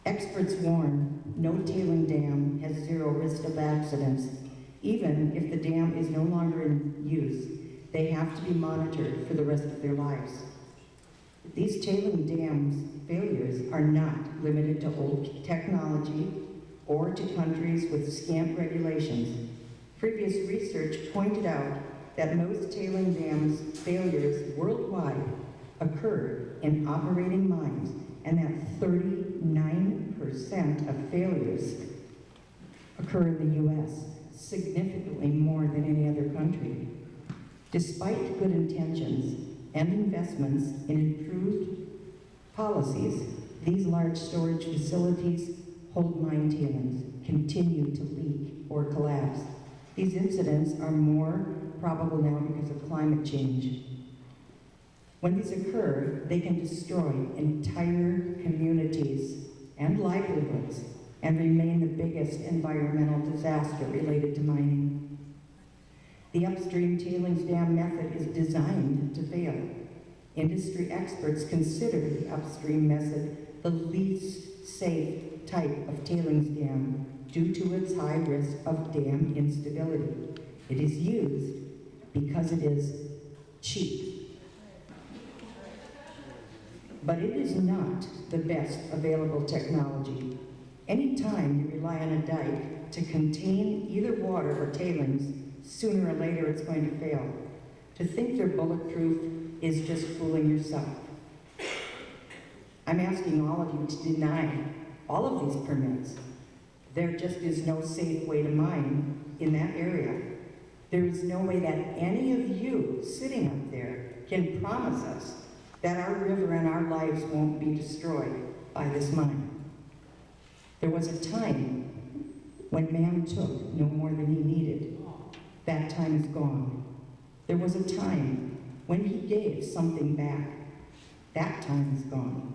Experts warn no tailing dam has zero risk of accidents. Even if the dam is no longer in use, they have to be monitored for the rest of their lives. These tailing dams failures are not limited to old technology or to countries with scant regulations. Previous research pointed out that most tailing dams failures worldwide occur in operating mines, and that 39% of failures occur in the U.S., significantly more than any other country. Despite good intentions and investments in improved policies, these large storage facilities hold mine tailings, continue to leak or collapse. These incidents are more probable now because of climate change. When these occur, they can destroy entire communities and livelihoods and remain the biggest environmental disaster related to mining. The upstream tailings dam method is designed to fail. Industry experts consider the upstream method the least safe type of tailings dam due to its high risk of dam instability. It is used because it is cheap. But it is not the best available technology. Anytime you rely on a dike to contain either water or tailings, sooner or later it's going to fail. To think they're bulletproof is just fooling yourself. I'm asking all of you to deny all of these permits. There just is no safe way to mine in that area. There is no way that any of you sitting up there can promise us that our river and our lives won't be destroyed by this mine. There was a time when man took no more than he needed. That time is gone. There was a time when he gave something back. That time is gone.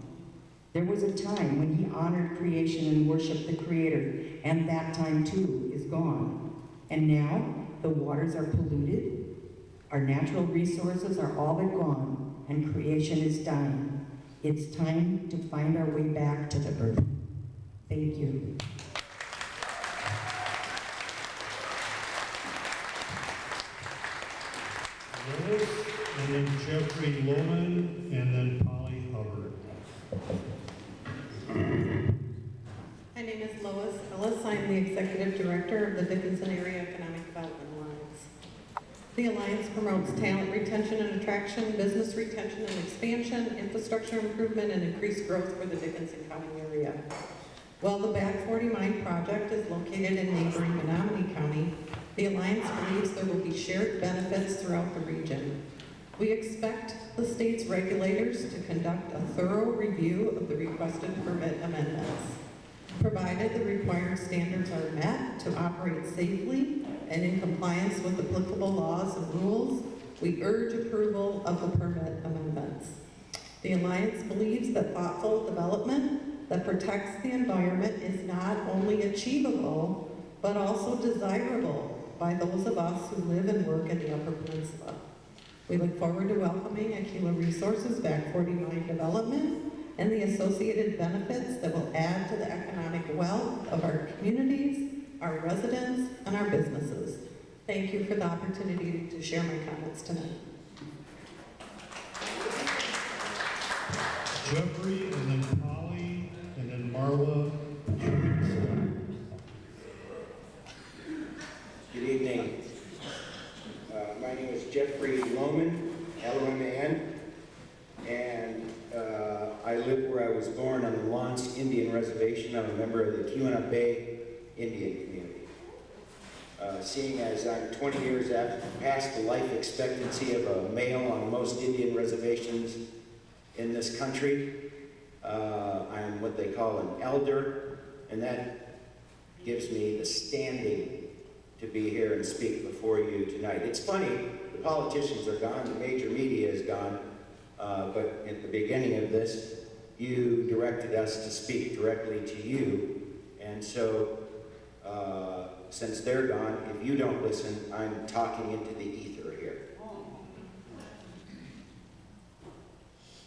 There was a time when he honored creation and worshiped the Creator, and that time too is gone. And now the waters are polluted, our natural resources are all but gone, and creation is dying. It's time to find our way back to the earth. Thank you.
Lois, and then Jeffrey Loman, and then Polly Hubbard.
My name is Lois Ellis. I'm the Executive Director of the Dickinson Area Economic Development Alliance. The Alliance promotes talent retention and attraction, business retention and expansion, infrastructure improvement, and increased growth for the Dickinson County area. While the Back 40 Mine project is located in neighboring Menominee County, the Alliance believes there will be shared benefits throughout the region. We expect the state's regulators to conduct a thorough review of the requested permit amendments. Provided the required standards are met to operate safely and in compliance with applicable laws and rules, We urge approval of the permit amendments. The Alliance believes that thoughtful development that protects the environment is not only achievable, but also desirable by those of us who live and work in the Upper Peninsula. We look forward to welcoming Aquila Resources Back 49 development and the associated benefits that will add to the economic wealth of our communities, our residents, and our businesses. Thank you for the opportunity to share my comments tonight.
Jeffrey, and then Polly, and then Marla.
Good evening. My name is Jeffrey Lohman, L-O-M-A-N, and I live where I was born on the Lawrence Indian Reservation. I'm a member of the Keweenaw Bay Indian community. Seeing as I'm 20 years past the life expectancy of a male on most Indian reservations in this country, I'm what they call an elder, and that gives me the standing to be here and speak before you tonight. It's funny, the politicians are gone, the major media is gone, but at the beginning of this, you directed us to speak directly to you, and so since they're gone, if you don't listen, I'm talking into the ether here.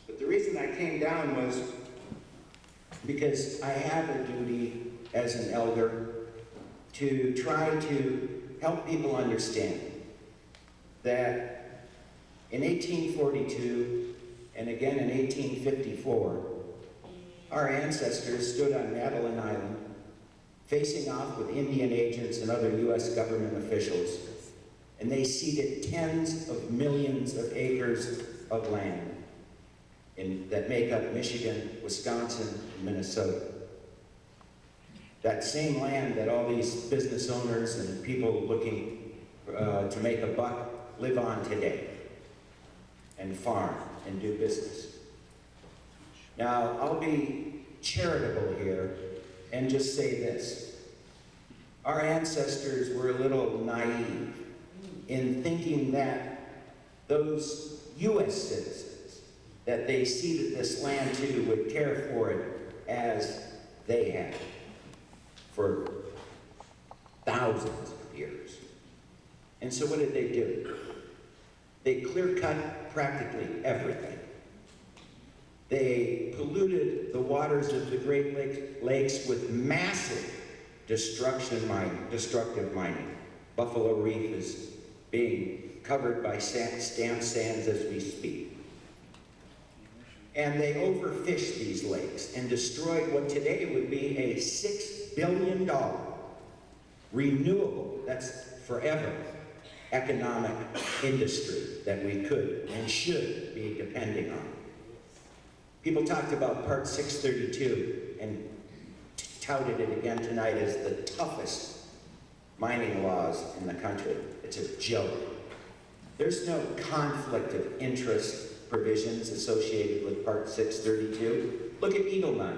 But the reason I came down was because I have a duty as an elder to try to help people understand that in 1842 and again in 1854, our ancestors stood on Madeline Island facing off with Indian agents and other U.S. government officials, and they ceded tens of millions of acres of land that make up Michigan, Wisconsin, and Minnesota. That same land that all these business owners and people looking to make a buck live on today, and farm and do business. Now, I'll be charitable here and just say this. Our ancestors were a little naive in thinking that those U.S. citizens that they ceded this land to would care for it as they had for thousands of years. And so what did they do? They clear-cut practically everything. They polluted the waters of the Great Lakes with massive destructive mining. Buffalo Reef is being covered by stamp sands as we speak. And they overfished these lakes and destroyed what today would be a $6 billion renewable, that's forever, economic industry that we could and should be depending on. People talked about Part 632 and touted it again tonight as the toughest mining laws in the country. It's a joke. There's no conflict of interest provisions associated with Part 632. Look at Eagle Mine.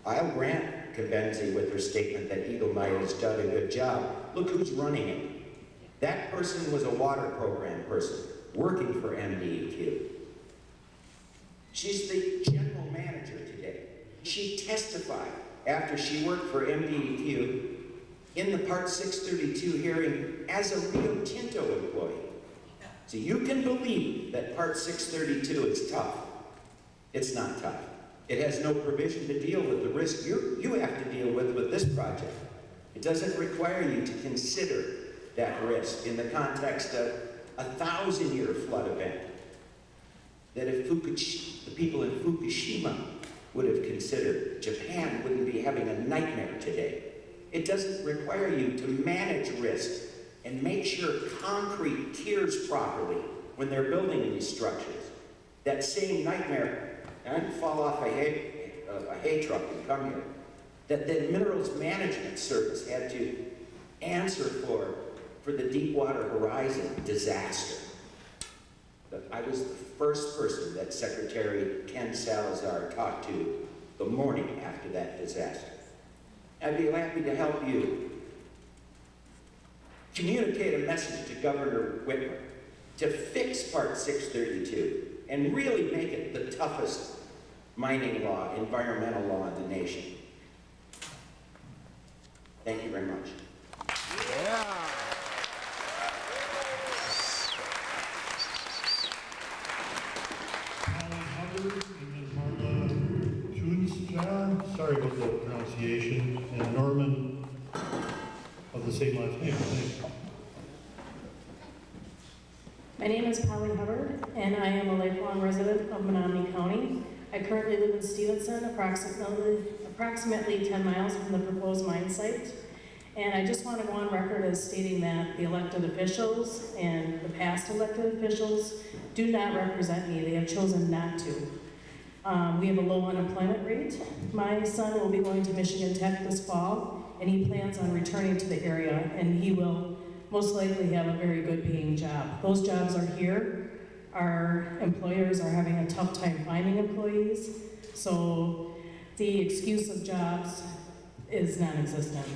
I'll grant Cabenzi with her statement that Eagle Mine has done a good job. Look who's running it. That person was a water program person working for MDEQ. She's the general manager today. She testified after she worked for MDEQ in the Part 632 hearing as a Rio Tinto employee. So you can believe that Part 632 is tough. It's not tough. It has no provision to deal with the risk you have to deal with this project. It doesn't require you to consider that risk in the context of a 1,000-year flood event. That if the people in Fukushima would have considered, Japan wouldn't be having a nightmare today. It doesn't require you to manage risk and make sure concrete cures properly when they're building these structures. That same nightmare, and I didn't fall off a hay truck and come here, that the Minerals Management Service had to answer for the Deepwater Horizon disaster. I was the first person that Secretary Ken Salazar talked to the morning after that disaster. I'd be happy to help you communicate a message to Governor Whitmer to fix Part 632 and really make it the toughest mining law, environmental law in the nation. Thank you very much.
Sorry about the pronunciation, and Norman of the same last name, I think.
My name is Polly Hubbard, and I am a lifelong resident of Menominee County. I currently live in Stevenson, approximately 10 miles from the proposed mine site. And I just want to go on record as stating that the elected officials and the past elected officials do not represent me. They have chosen not to. We have a low unemployment rate. My son will be going to Michigan Tech this fall, and he plans on returning to the area, and he will most likely have a very good paying job. Those jobs are here. Our employers are having a tough time finding employees, so the excuse of jobs is non-existent.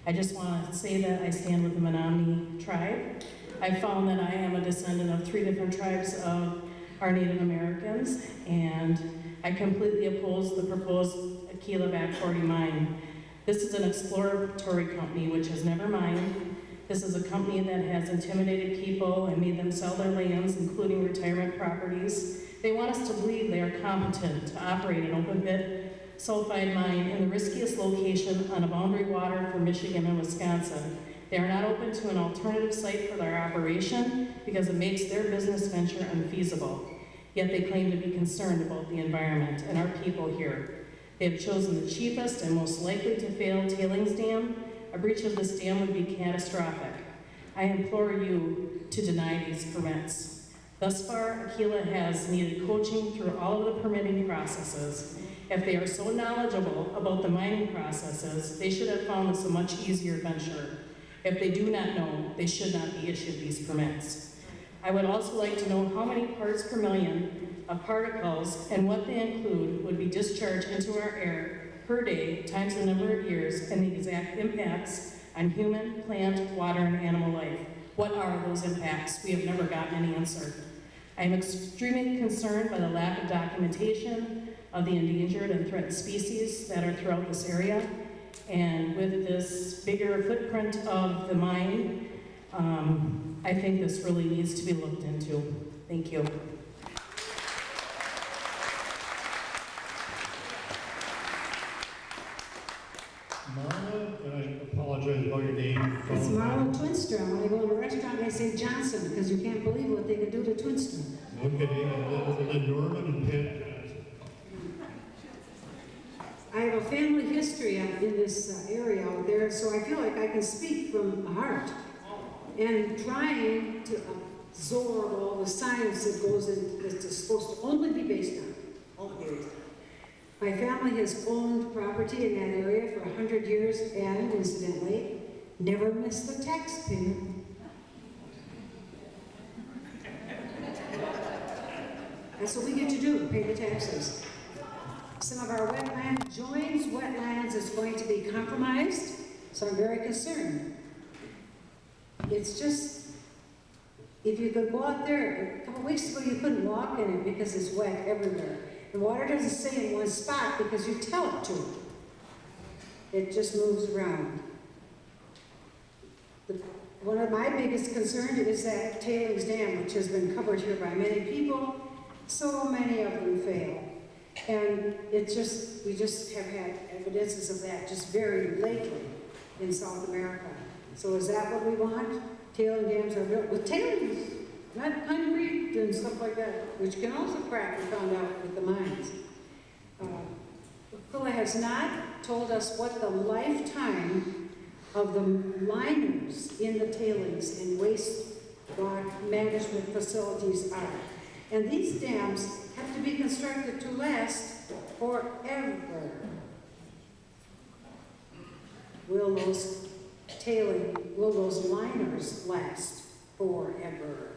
I just want to say that I stand with the Menominee tribe. I found that I am a descendant of 3 different tribes of our Native Americans, and I completely oppose the proposed Aquila Back 40 mine. This is an exploratory company which has never mined. This is a company that has intimidated people and made them sell their lands, including retirement properties. They want us to believe they are competent to operate an open pit sulfide mine in the riskiest location on a boundary water for Michigan and Wisconsin. They are not open to an alternative site for their operation because it makes their business venture unfeasible. Yet they claim to be concerned about the environment and our people here. They have chosen the cheapest and most likely to fail tailings dam. A breach of this dam would be catastrophic. I implore you to deny these permits. Thus far, Aquila has needed coaching through all of the permitting processes. If they are so knowledgeable about the mining processes, they should have found this a much easier venture. If they do not know, they should not be issued these permits. I would also like to know how many parts per million of particles and what they include would be discharged into our air per day times the number of years and the exact impacts on human, plant, water, and animal life. What are those impacts? We have never gotten an answer. I am extremely concerned by the lack of documentation of the endangered and threatened species that are throughout this area. And with this bigger footprint of the mine, I think this really needs to be looked into. Thank you.
Marla, and I apologize about your name.
It's Marla Twinster. When I go to a restaurant, I say Johnson, because you can't believe what they can do to Twinster.
Okay, and then Norman and Pat Johnson.
I have a family history in this area out there, so I feel like I can speak from the heart. And trying to absorb all the science that goes in, that's supposed to only be based on. My family has owned property in that area for 100 years and, incidentally, never missed the tax payment. That's what we get to do, pay the taxes. Some of our wetland joins wetlands is going to be compromised, so I'm very concerned. It's just, if you could go out there, a couple weeks ago you couldn't walk in it because it's wet everywhere. The water doesn't stay in one spot because you tell it to. It just moves around. One of my biggest concerns is that tailings dam, which has been covered here by many people. So many of them fail. And we just have had evidences of that just very lately in South America. So is that what we want? Tailing dams are built with tailings, not concrete and stuff like that, which can also crack, we found out with the mines. Aquila has not told us what the lifetime of the liners in the tailings and waste rock management facilities are. And these dams have to be constructed to last forever. Will those liners last forever?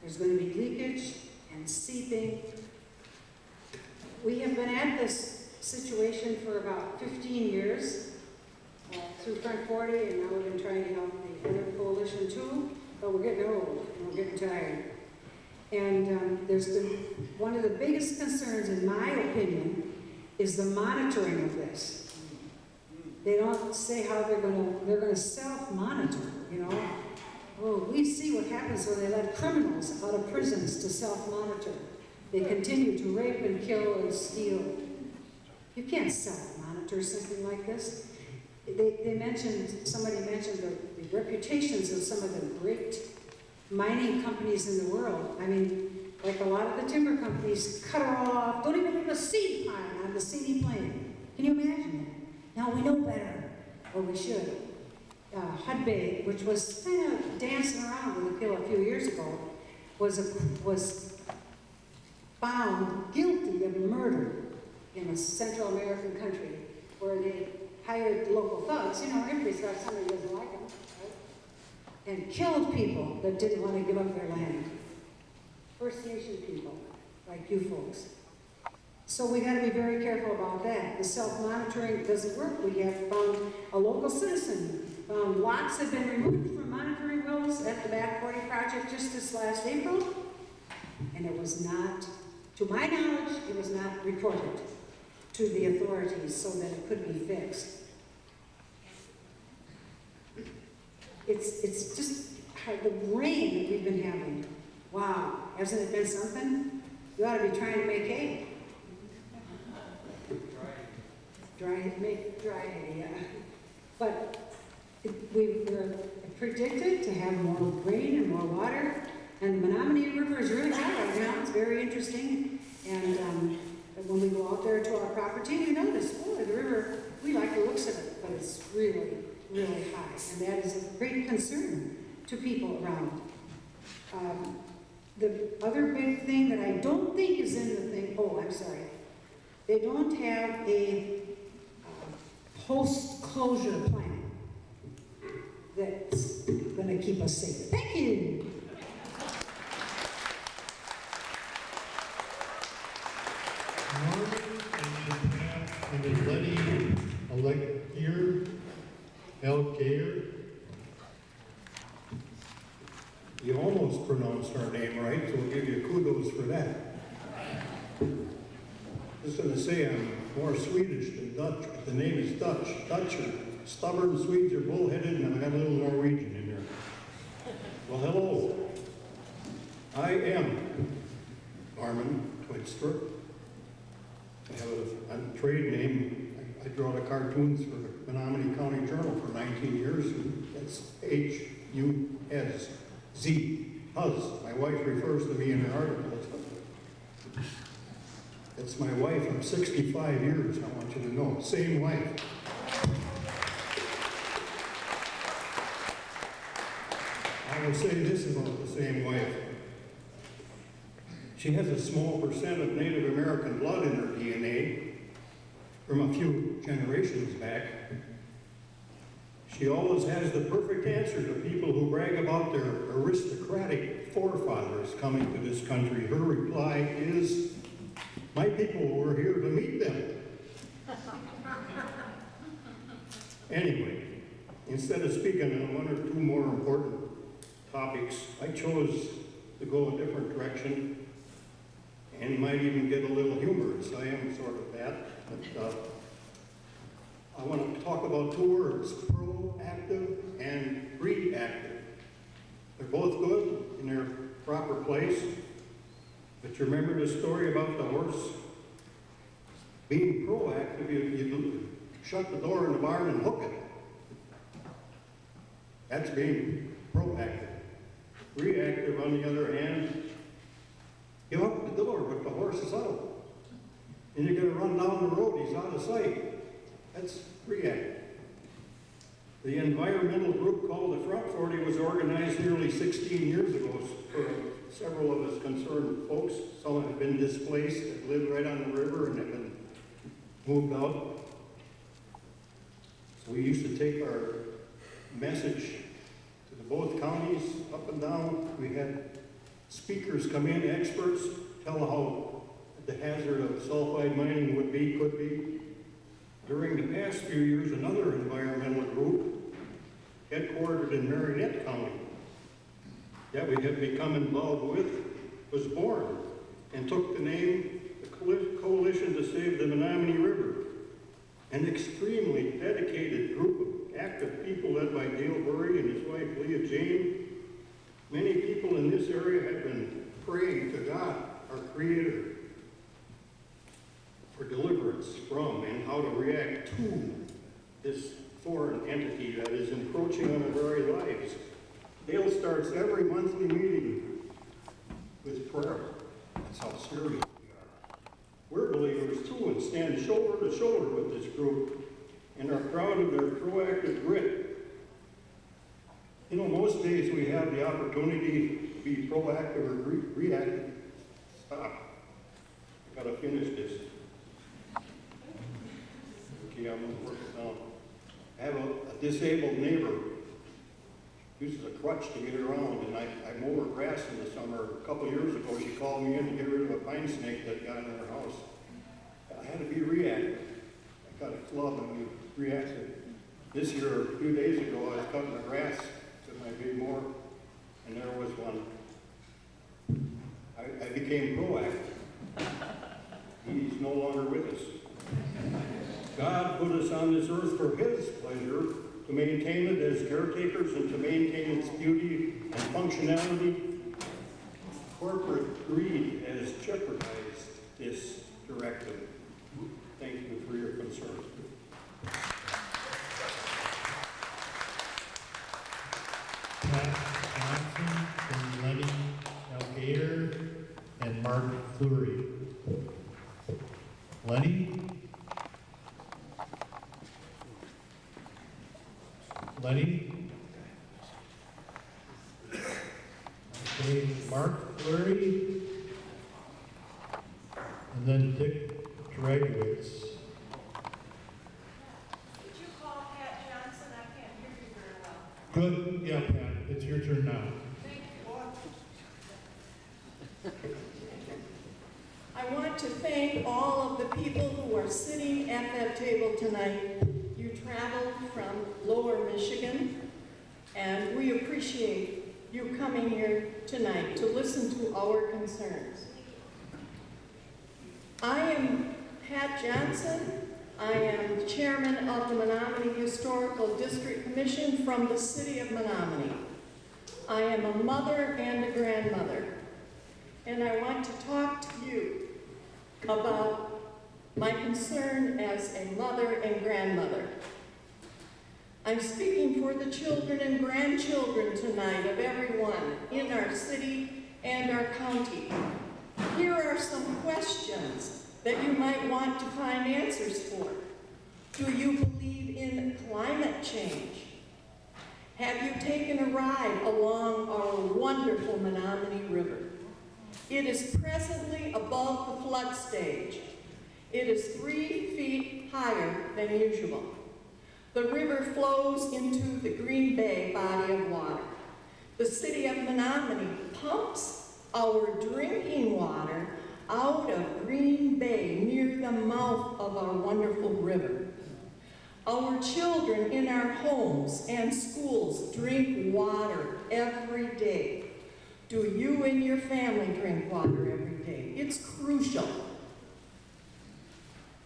There's going to be leakage and seeping. We have been at this situation for about 15 years through Front 40, and now we've been trying to help the other coalition too. but we're getting old, and we're getting tired. And there's been, one of the biggest concerns, in my opinion, is the monitoring of this. They don't say how they're gonna self-monitor, you know? Oh, we see what happens when they let criminals out of prisons to self-monitor. They continue to rape and kill and steal. You can't self-monitor something like this. Somebody mentioned the reputations of some of the great mining companies in the world. I mean, like a lot of the timber companies cut her all off, don't even leave a seed pile on the scenic plain. Can you imagine that? Now we know better, or we should. Hudbay, which was kind of dancing around with a pill a few years ago, was found guilty of murder in a Central American country where they hired local thugs, you know, everybody's got somebody who doesn't like them, right? And killed people that didn't want to give up their land. First Nation people, like you folks. So we got to be very careful about that. The self-monitoring doesn't work. We have found a local citizen found lots have been removed from monitoring wells at the Back 40 project just this last April, and it was not, to my knowledge, it was not reported to the authorities so that it could be fixed. It's just the rain that we've been having. Wow, hasn't it been something? You ought to be trying to make hay. Make dry hay, yeah. But we're predicted to have more rain and more water, and the Menominee River is really high right now. It's very interesting. And when we go out there to our property, we notice, boy, the river, we like the looks of it, but it's really, really high. And that is a great concern to people around. The other big thing that I don't think is in the thing, oh, I'm sorry. They don't have a post-closure plan that's going to keep us safe. Thank you.
And is Letty Elgear? You almost pronounced her name right, so we'll give you kudos for that. I was going to say I'm more Swedish than Dutch, but the name is Dutch. Dutch are stubborn, Swedes are bullheaded, and I've got a little Norwegian in there. Well, hello. I am Armin Twinstra. I have a trade name. I draw the cartoons for the Menominee County Journal for 19 years, and that's H-U-S. Z, Huz. My wife refers to me in her articles. That's my wife of 65 years, I want you to know. Same wife. I will say this about the same wife. She has a small percent of Native American blood in her DNA from a few generations back. She always has the perfect answer to people who brag about their aristocratic forefathers coming to this country. Her reply is, my people were here to meet them. Anyway, instead of speaking on one or two more important topics, I chose to go a different direction and might even get a little humorous. I am sort of that. But, I want to talk about two words, proactive and reactive. They're both good in their proper place, but you remember the story about the horse? Being proactive, you shut the door in the barn and hook it. That's being proactive. Reactive, on the other hand, you hook the door, but the horse is out. And you're going to run down the road, he's out of sight. That's reactive. The environmental group called the Front 40 was organized nearly 16 years ago for several of us concerned folks. Some have been displaced, that live right on the river and have been moved out. So we used to take our message to the both counties, up and down. We had speakers come in, experts, tell how the hazard of sulfide mining would be, could be. During the past few years, another environmental group, headquartered in Marinette County,
that we have become involved with was born and took the name the Coalition to Save the Menominee River, an extremely dedicated group of active people led by Dale Burry and his wife Leah Jane. Many people in this area have been praying to God, our Creator, for deliverance from and how to react to this foreign entity that is encroaching on our very lives. Dale starts every monthly meeting with prayer. That's how serious we are. We're believers too and stand shoulder to shoulder with this group and are proud of their proactive grit. You know, most days we have the opportunity to be proactive or reactive. Stop. I gotta finish this. Okay, I'm gonna work it down. I have a disabled neighbor, uses a crutch to get around, and I mow her grass in the summer. A couple of years ago, she called me in to get rid of a pine snake that got in her house. I had to be reactive. I got a club and we reacted. This year, a few days ago, I was cutting the grass with my big mower, and there was one. I became proactive. He's no longer with us. God put us on this earth for His pleasure, to maintain it as caretakers and to maintain its beauty and functionality. Corporate greed has jeopardized this directive. Thank you for your concern.
Pat Johnson, and Lenny Algater, and Mark Fleury. Lenny? Lenny? Okay, Mark Fleury, and then Dick Dragowitz.
Did you call Pat Johnson? I can't hear you very well.
Good, yeah, Pat, it's your turn now.
Thank you.
I want to thank all of the people who are sitting at that table tonight. You traveled from Lower Michigan, and we appreciate you coming here tonight to listen to our concerns. I am Pat Johnson. I am chairman of the Menominee Historical District Commission from the city of Menominee. I am a mother and a grandmother, and I want to talk to you about my concern as a mother and grandmother. I'm speaking for the children and grandchildren tonight of everyone in our city and our county. Here are some questions that you might want to find answers for. Do you believe in climate change? Have you taken a ride along our wonderful Menominee River? It is presently above the flood stage. It is 3 feet higher than usual. The river flows into the Green Bay body of water. The city of Menominee pumps our drinking water out of Green Bay near the mouth of our wonderful river. Our children in our homes and schools drink water every day. Do you and your family drink water every day? It's crucial.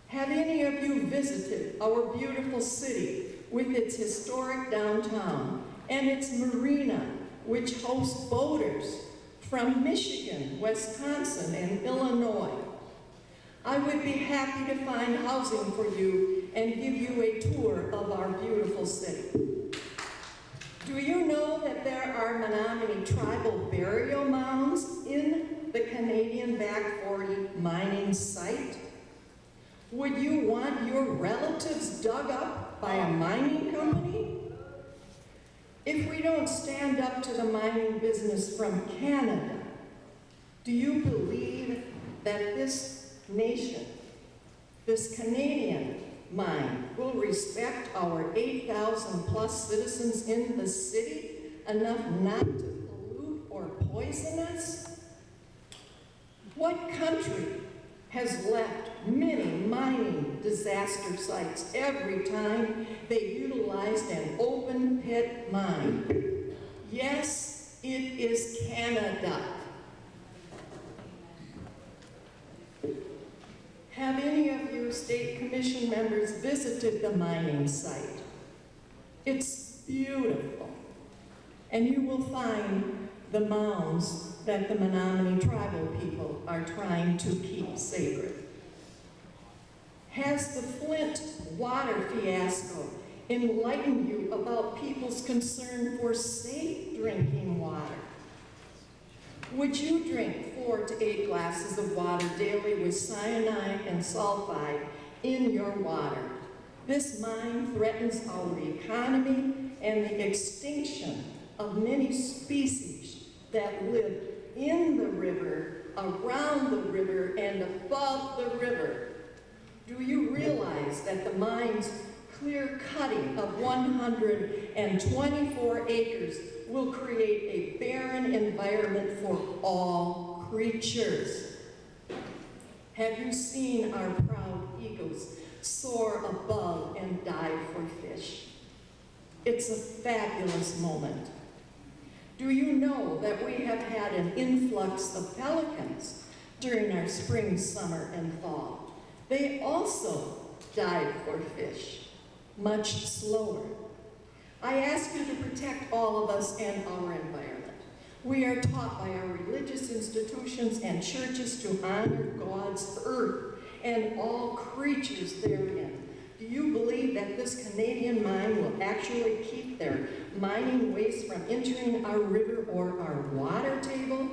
Have any of you visited our beautiful city with its historic downtown and its marina, which hosts boaters from Michigan, Wisconsin, and Illinois? I would be happy to find housing for you and give you a tour of our beautiful city. Do you know that there are Menominee tribal burial mounds in the Canadian Back 40 mining site? Would you want your relatives dug up by a mining company? If we don't stand up to the mining business from Canada, do you believe that this nation, this Canadian mine, will respect our 8,000 plus citizens in the city enough not to pollute or poison us? What country has left many mining disaster sites every time they utilized an open pit mine? Yes,
It is Canada. Have any of your state commission members visited the mining site? It's beautiful. And you will find the mounds that the Menominee tribal people are trying to keep sacred. Has the Flint water fiasco enlightened you about people's concern for safe drinking water? Would you drink 4 to 8 glasses of water daily with cyanide and sulfide in your water? This mine threatens our economy and the extinction of many species that live in the river, around the river, and above the river. Do you realize that the mine's clear cutting of 124 acres will create a barren environment for all creatures? Have you seen our proud eagles soar above and dive for fish? It's a fabulous moment. Do you know that we have had an influx of pelicans during our spring, summer, and fall? They also dive for fish, much slower. I ask you to protect all of us and our environment. We are taught by our religious institutions and churches to honor God's earth and all creatures therein. Do you believe that this Canadian mine will actually keep their mining waste from entering our river or our water table?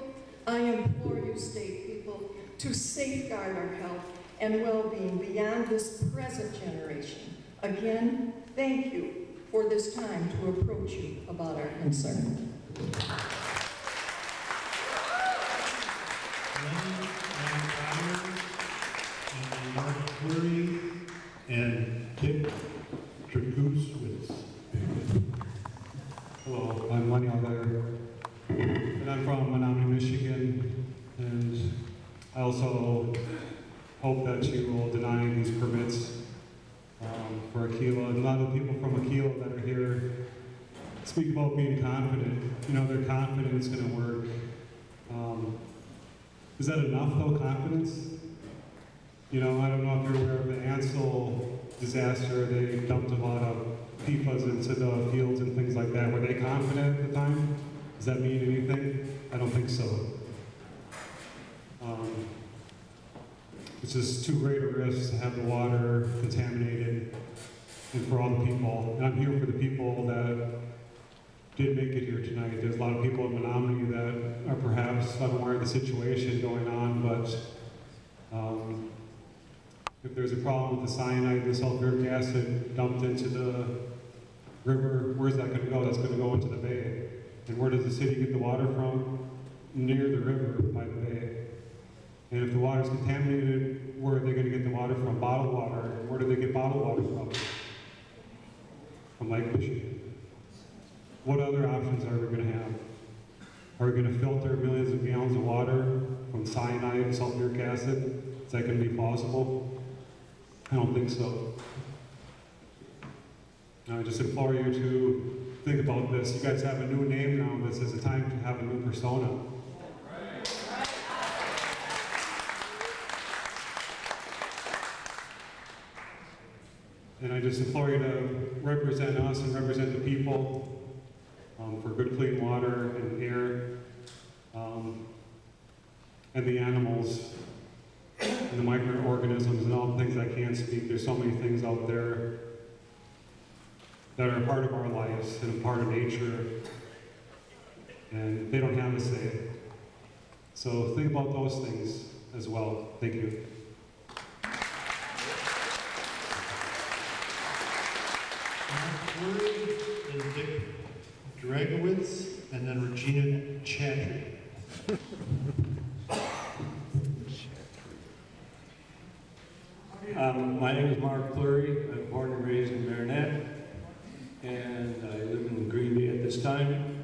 I implore you, state people, to safeguard our health and well-being beyond this present generation. Again, thank you for this time to approach you about our concern.
And Dick Dragoosewitz.
Hello, I'm Lenny Alder, and I'm from Menominee, Michigan, and I also hope that you will deny these permits for Aquila. And a lot of the people from Aquila that are here speak about being confident. You know, they're confident it's going to work. Is that enough, though, confidence? You know, I don't know if you're aware of the Ansel disaster. They dumped a lot of PFAS into the fields and things like that. Were they confident at the time? Does that mean anything? I don't think so. It's just too great a risk to have the water contaminated and for all the people. And I'm here for the people that did make it here tonight. There's a lot of people in Menominee that are perhaps unaware of the situation going on, but if there's a problem with the cyanide and the sulfuric acid dumped into the river, where's that going to go? That's going to go into the bay. And where does the city get the water from? Near the river by the bay. And if the water's contaminated, where are they going to get the water from? Bottled water. And where do they get bottled water from? From Lake Michigan. What other options are we going to have? Are we going to filter millions of gallons of water from cyanide and sulfuric acid? Is that going to be plausible? I don't think so. I just implore you to think about this. You guys have a new name now. This is a time to have a new persona. And I just implore you to represent us and represent the people for good, clean water and air, and the animals, and the microorganisms, and all the things I can't speak. There's so many things out there that are a part of our lives and a part of nature, and they don't have a say. So think about those things as well. Thank you.
And Dick Dragowitz, and then Regina Chatry.
My name is Mark Fleury. I'm born and raised in Marinette, and I live in Green Bay at this time.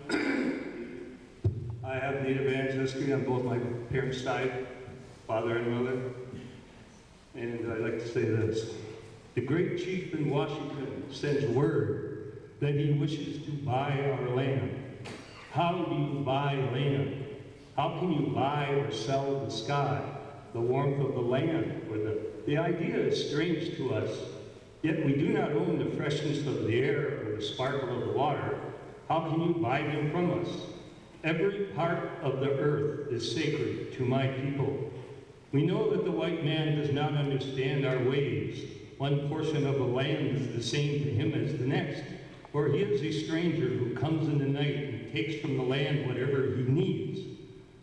I have native ancestry on both my parents' side, father and mother, and I'd like to say this. The great chief in Washington sends word that he wishes to buy our land. How do you buy land? How can you buy or sell the sky, the warmth of the land? Or the idea is strange to us. Yet we do not own the freshness of the air or the sparkle of the water. How can you buy them from us? Every part of the earth is sacred to my people. We know that the white man does not understand our ways. One portion of the land is the same to him as the next, for he is a stranger who comes in the night and takes from the land whatever he needs.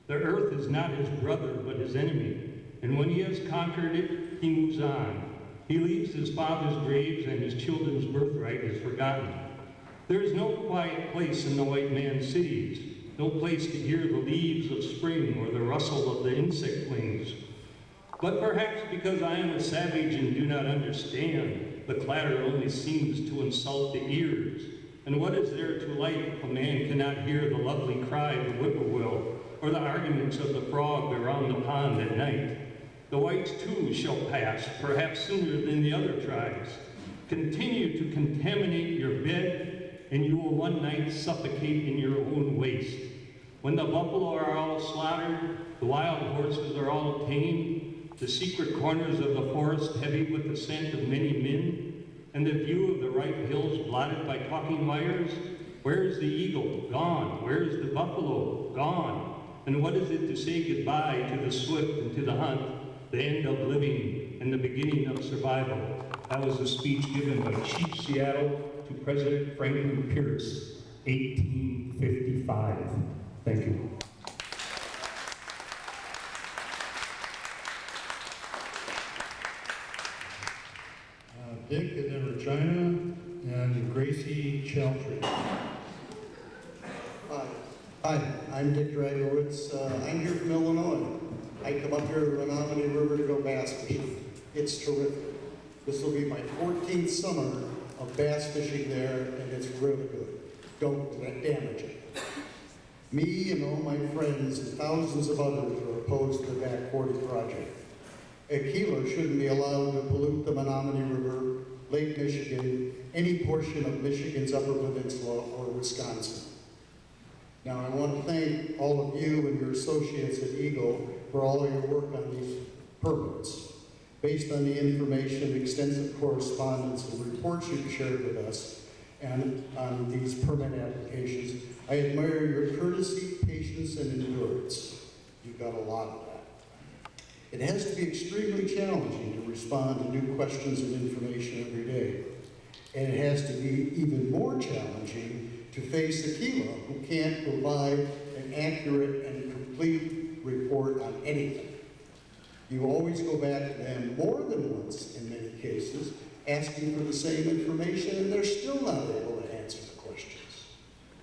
The earth is not his brother, but his enemy, and when he has conquered it, he moves on. He leaves his father's graves, and his children's birthright is forgotten. There is no quiet place in the white man's cities, no place to hear the leaves of spring or the rustle of the insect wings. But perhaps because I am a savage and do not understand, the clatter only seems to insult the ears. And what is there to like if a man cannot hear the lovely cry of the whippoorwill or the arguments of the frog around the pond at night? The whites too shall pass, perhaps sooner than the other tribes. Continue to contaminate your bed, and you will one night suffocate in your own waste. When the buffalo are all slaughtered, the wild horses are all tamed, the secret corners of the forest heavy with the scent of many men, and the view of the ripe hills blotted by talking wires, where is the eagle? Gone. Where is the buffalo? Gone. And what is it to say goodbye to the swift and to the hunt, the end of living and the beginning of survival? That was a speech given by Chief Seattle to President Franklin Pierce, 1855. Thank you.
Dick, and then Regina, and Gracie Cheltry.
Hi, I'm Dick Dragowitz. I'm here from Illinois. I come up here to the Menominee River to go bass fishing. It's terrific. This will be my 14th summer of bass fishing there, and it's really good. Don't damage it. Me and all my friends and thousands of others are opposed to the Back 40 project. Aquila shouldn't be allowed to pollute the Menominee River, Lake Michigan, any portion of Michigan's Upper Peninsula or Wisconsin. Now, I want to thank all of you and your associates at Eagle for all your work on these permits. Based on the information, extensive correspondence, and reports you've shared with us and on these permit applications, I admire your courtesy, patience, and endurance. You've got a lot of that. It has to be extremely challenging to respond to new questions and information every day. And it has to be even more challenging to face Aquila, who can't provide an accurate and complete report on anything. You always go back to them more than once in many cases, asking for the same information, and they're still not able to answer the questions.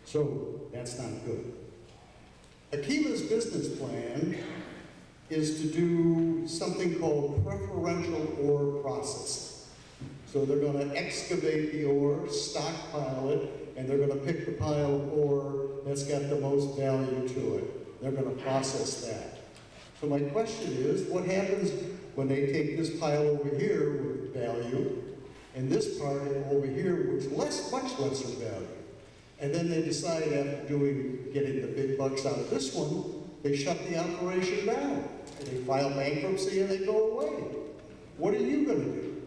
So that's not good. Aquila's business plan is to do something called preferential ore processing. So they're going to excavate the ore, stockpile it, and they're going to pick the pile of ore that's got the most value to it. They're going to process that. So my question is, what happens when they take this pile over here with value, and this part over here with much lesser value? And then they decide after getting the big bucks out of this one, they shut the operation down. And they file bankruptcy and they go away. What are you going to do?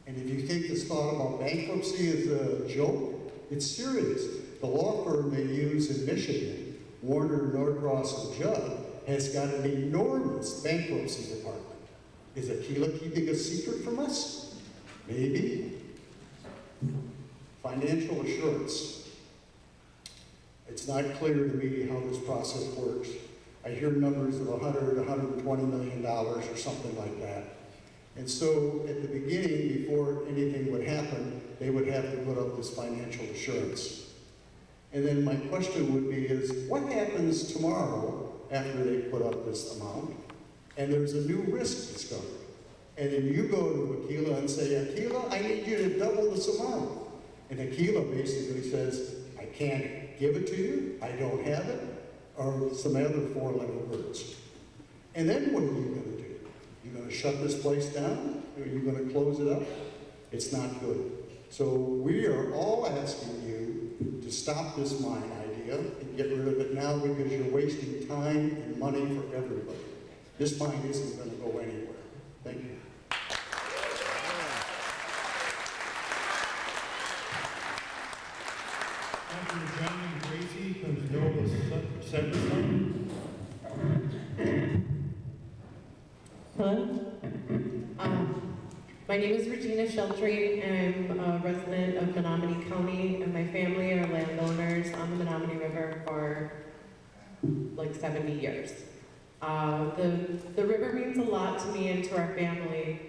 And if you think this thought about bankruptcy is a joke, it's serious. The law firm they use in Michigan, Warner, Norcross, and Judd, has got an enormous bankruptcy department. Is Aquila keeping a secret from us? Maybe. Financial assurance. It's not clear to me how this process works. I hear numbers of $100, $120 million or something like that. And so at the beginning, before anything would happen, they would have to put up this financial assurance. And then my question would be is, what happens tomorrow after they put up this amount, and there's a new risk discovered? And then you go to Aquila and say, Aquila, I need you to double this amount. And Aquila basically says, I can't give it to you, I don't have it, or some other four-letter words. And then what are you going to do? You're going to shut this place down? Or are you going to close it up? It's not good. So we are all asking you to stop this mine idea you and get rid of it now because you're wasting time and money for everybody. This mine isn't going to go anywhere. Thank you.
After John and Gracie comes Noah Severson.
Hello. My name is Regina Sheltree, and I'm a resident of Menominee County, and my family are landowners on the Menominee River for like 70 years. The river means a lot to me and to our family.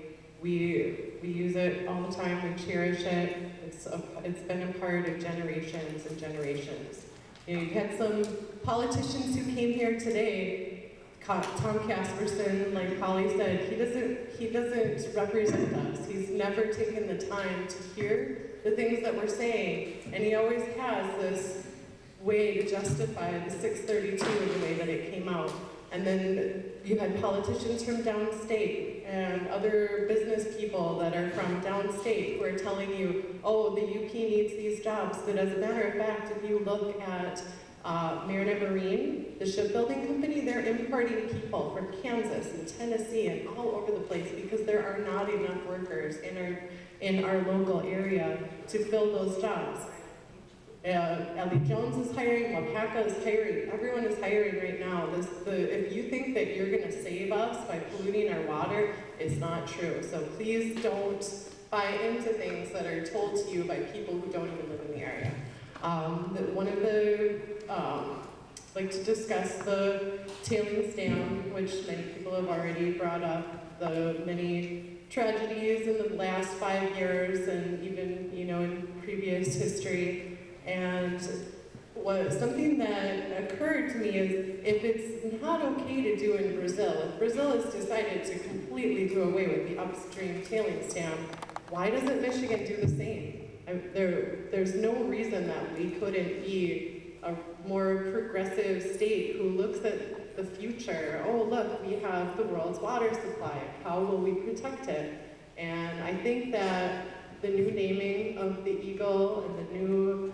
We use it all the time, we cherish it. It's been a part of generations and generations. You know, you had some politicians who came here today. Tom Casperson, like Holly said, he doesn't represent us. He's never taken the time to hear the things that we're saying, and he always has this way to justify the 632 in the way that it came out. And then you had politicians from downstate and other business people that are from downstate who are telling you, oh, the UP needs these jobs. But as a matter of fact, if you look at Marinette Marine, the shipbuilding company, they're importing people from Kansas and Tennessee and all over the place because there are not enough workers in our local area to fill those jobs. Ellie Jones is hiring, Wapaka is hiring, everyone is hiring right now. If you think that you're going to save us by polluting our water, it's not true. So please don't buy into things that are told to you by people who don't even live in the area. Like to discuss the tailings dam, which many people have already brought up, the many tragedies in the last 5 years and even, in previous history. And something that occurred to me is if it's not okay to do in Brazil, if Brazil has decided to completely do away with the upstream tailings dam, why doesn't Michigan do the same? There's no reason that we couldn't be a more progressive state who looks at the future. Oh, look, we have the world's water supply. How will we protect it? And I think that the new naming of the Eagle and the new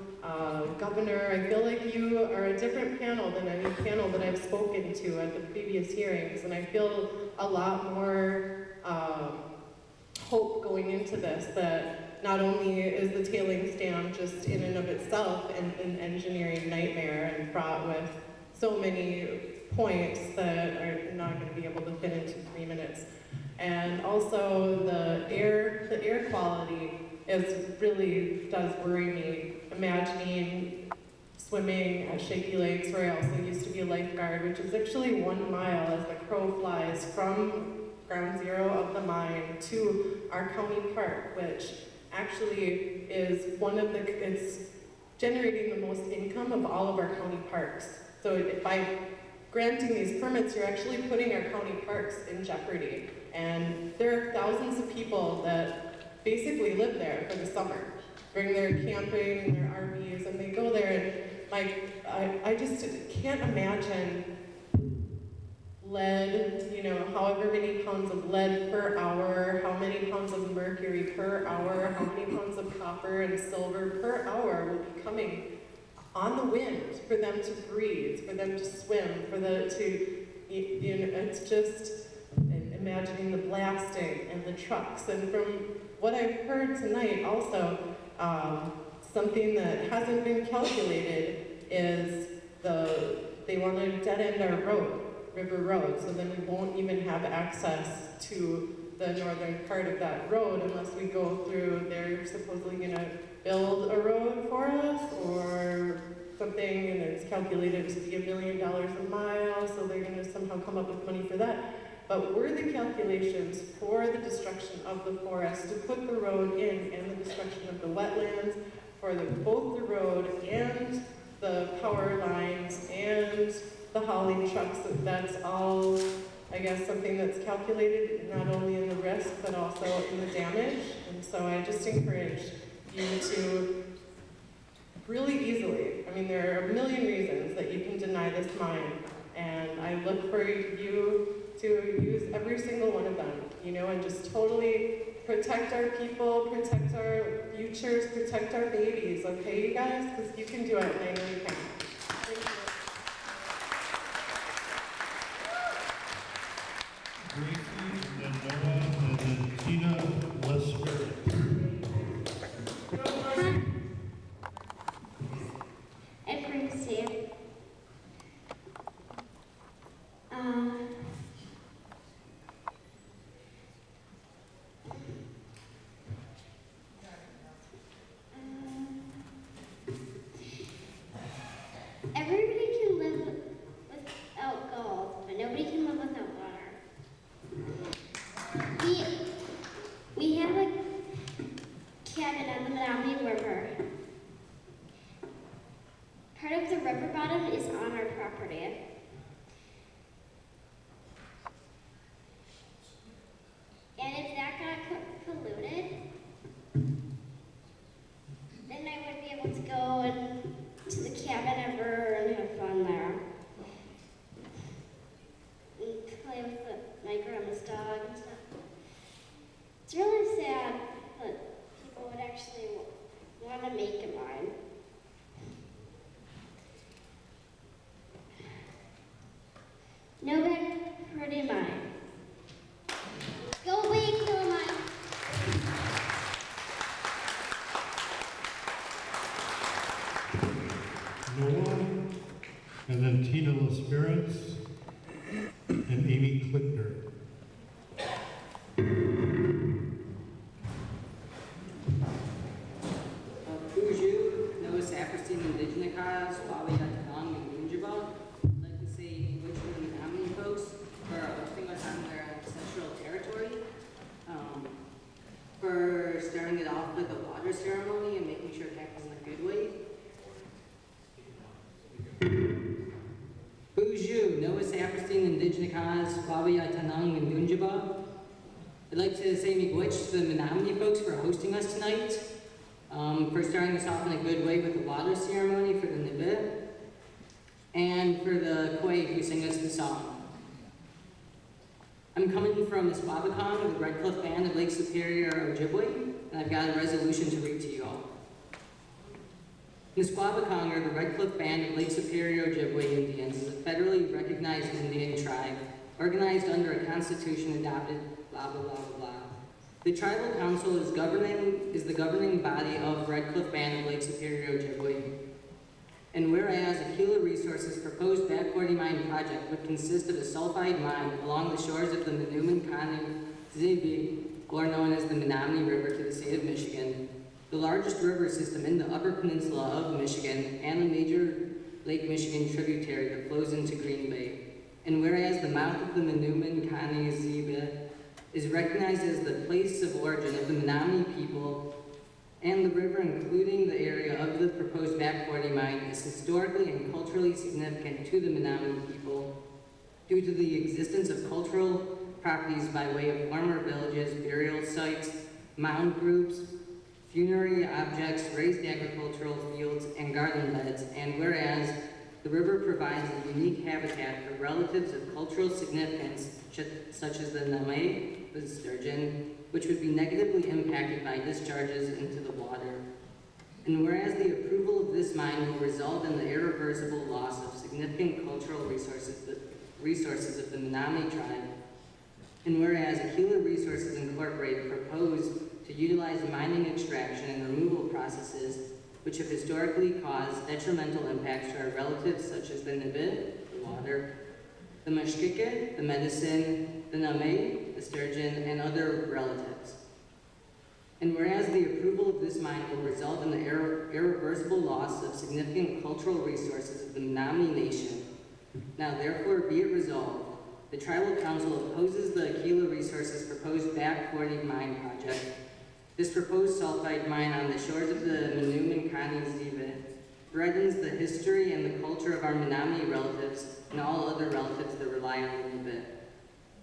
governor, I feel like you are a different panel than any panel that I've spoken to at the previous hearings, and I feel a lot more hope going into this, that not only is the tailings dam just in and of itself an engineering nightmare and fraught with so many points that are not going to be able to fit into 3 minutes, and also the air quality really does worry me. Imagining swimming at Shaky Lakes, where I also used to be a lifeguard, which is actually 1 mile as the crow flies from ground zero of the mine to our county park, which actually is it's generating the most income of all of our county parks. So by granting these permits, you're actually putting our county parks in jeopardy. And there are thousands of people that basically live there for the summer, bring their camping and their RVs, and they go there, and I just can't imagine lead, however many pounds of lead per hour, how many pounds of mercury per hour, how many pounds of copper and silver per hour will be coming on the wind for them to breathe, for them to swim, it's just imagining the blasting and the trucks. And from what I've heard tonight also, something that hasn't been calculated is they want to dead end our River Road, so then we won't even have access to the northern part of that road unless we go through, they're supposedly going to build a road for us or something, and it's calculated to be $1 million a mile, so they're going to somehow come up with money for that. But were the calculations for the destruction of the forest to put the road in and the destruction of the wetlands, for both the road and the power lines and the hauling trucks, that's all, I guess, something that's calculated not only in the risk but also in the damage. And so I just encourage you to really easily, there are a million reasons that you can deny this mine, and I look for you to use every single one of them, and just totally protect our people, protect our futures, protect our babies, okay, you guys? Because you can do it, and I know you can.
Gracie, and then Noah, and then Tina Lesper.
And Gracie. Everybody can live without gold, but nobody can live without water. We have a cabin on the Menominee River. Part of the river bottom is on our property. And if that got polluted, then I wouldn't be able to go to the cabin ever and have fun there. And play with my grandma's dog and stuff. It's really sad that people would actually want to make it mine. No back pretty mine. Go away, kill mine.
Noah, and then Tina LaSpirits, and Amy Klickner.
Buju, Noah Saperstein, Indigenous, Wabi Yatanong, and Ninjaba. I'd like to say which of the Menominee folks for hosting us on their ancestral territory. For starting it off with a water ceremony and making sure it happens in a good way. Buju, Noah Saperstein, Indigenous, Wabi Yatanong, and Ninjaba. I'd like to say miigwech to the Menominee folks for hosting us tonight. For starting us off in a good way with the water ceremony for the Nibit, and for the Kwe who sing us the song. I'm coming from Nisquabican with the Red Cliff Band of Lake Superior, Ojibwe, and I've got a resolution to read to you all. Nisquabican, or the Red Cliff Band of Lake Superior, Ojibwe Indians, is a federally recognized Indian tribe, organized under a constitution adopted, blah, blah, blah, blah, blah. The Tribal Council is the governing body of Red Cliff Band of Lake Superior, Ojibwe. And whereas Aquila Resources' proposed back 40 mine project would consist of a sulfide mine along the shores of the Menominee, or known as the Menominee River to the state of Michigan, the largest river system in the Upper Peninsula of Michigan and a major Lake Michigan tributary that flows into Green Bay. And whereas the mouth of the Menominee is recognized as the place of origin of the Menominee people, and the river, including the area of the proposed back 40 mine, is historically and culturally significant to the Menominee people due to the existence of cultural properties by way of former villages, burial sites, mound groups, funerary objects, raised agricultural fields, and garden beds. And whereas the river provides a unique habitat for relatives of cultural significance, such as the Name, the sturgeon, which would be negatively impacted by discharges into the water. And whereas the approval of this mine will result in the irreversible loss of significant cultural resources of the Menominee tribe, and whereas Aquila Resources Incorporated proposed to utilize mining extraction and removal processes which have historically caused detrimental impacts to our relatives such as the Nibit, the water, the Mushkika, the medicine, the Name, the sturgeon, and other relatives. And whereas the approval of this mine will result in the irreversible loss of significant cultural resources of the Menominee Nation, now therefore be it resolved, the Tribal Council opposes the Aquila Resources proposed back 40 mine project. This proposed sulfide mine on the shores of the Menominee threatens the history and the culture of our Menominee relatives and all other relatives that rely on the Nibit.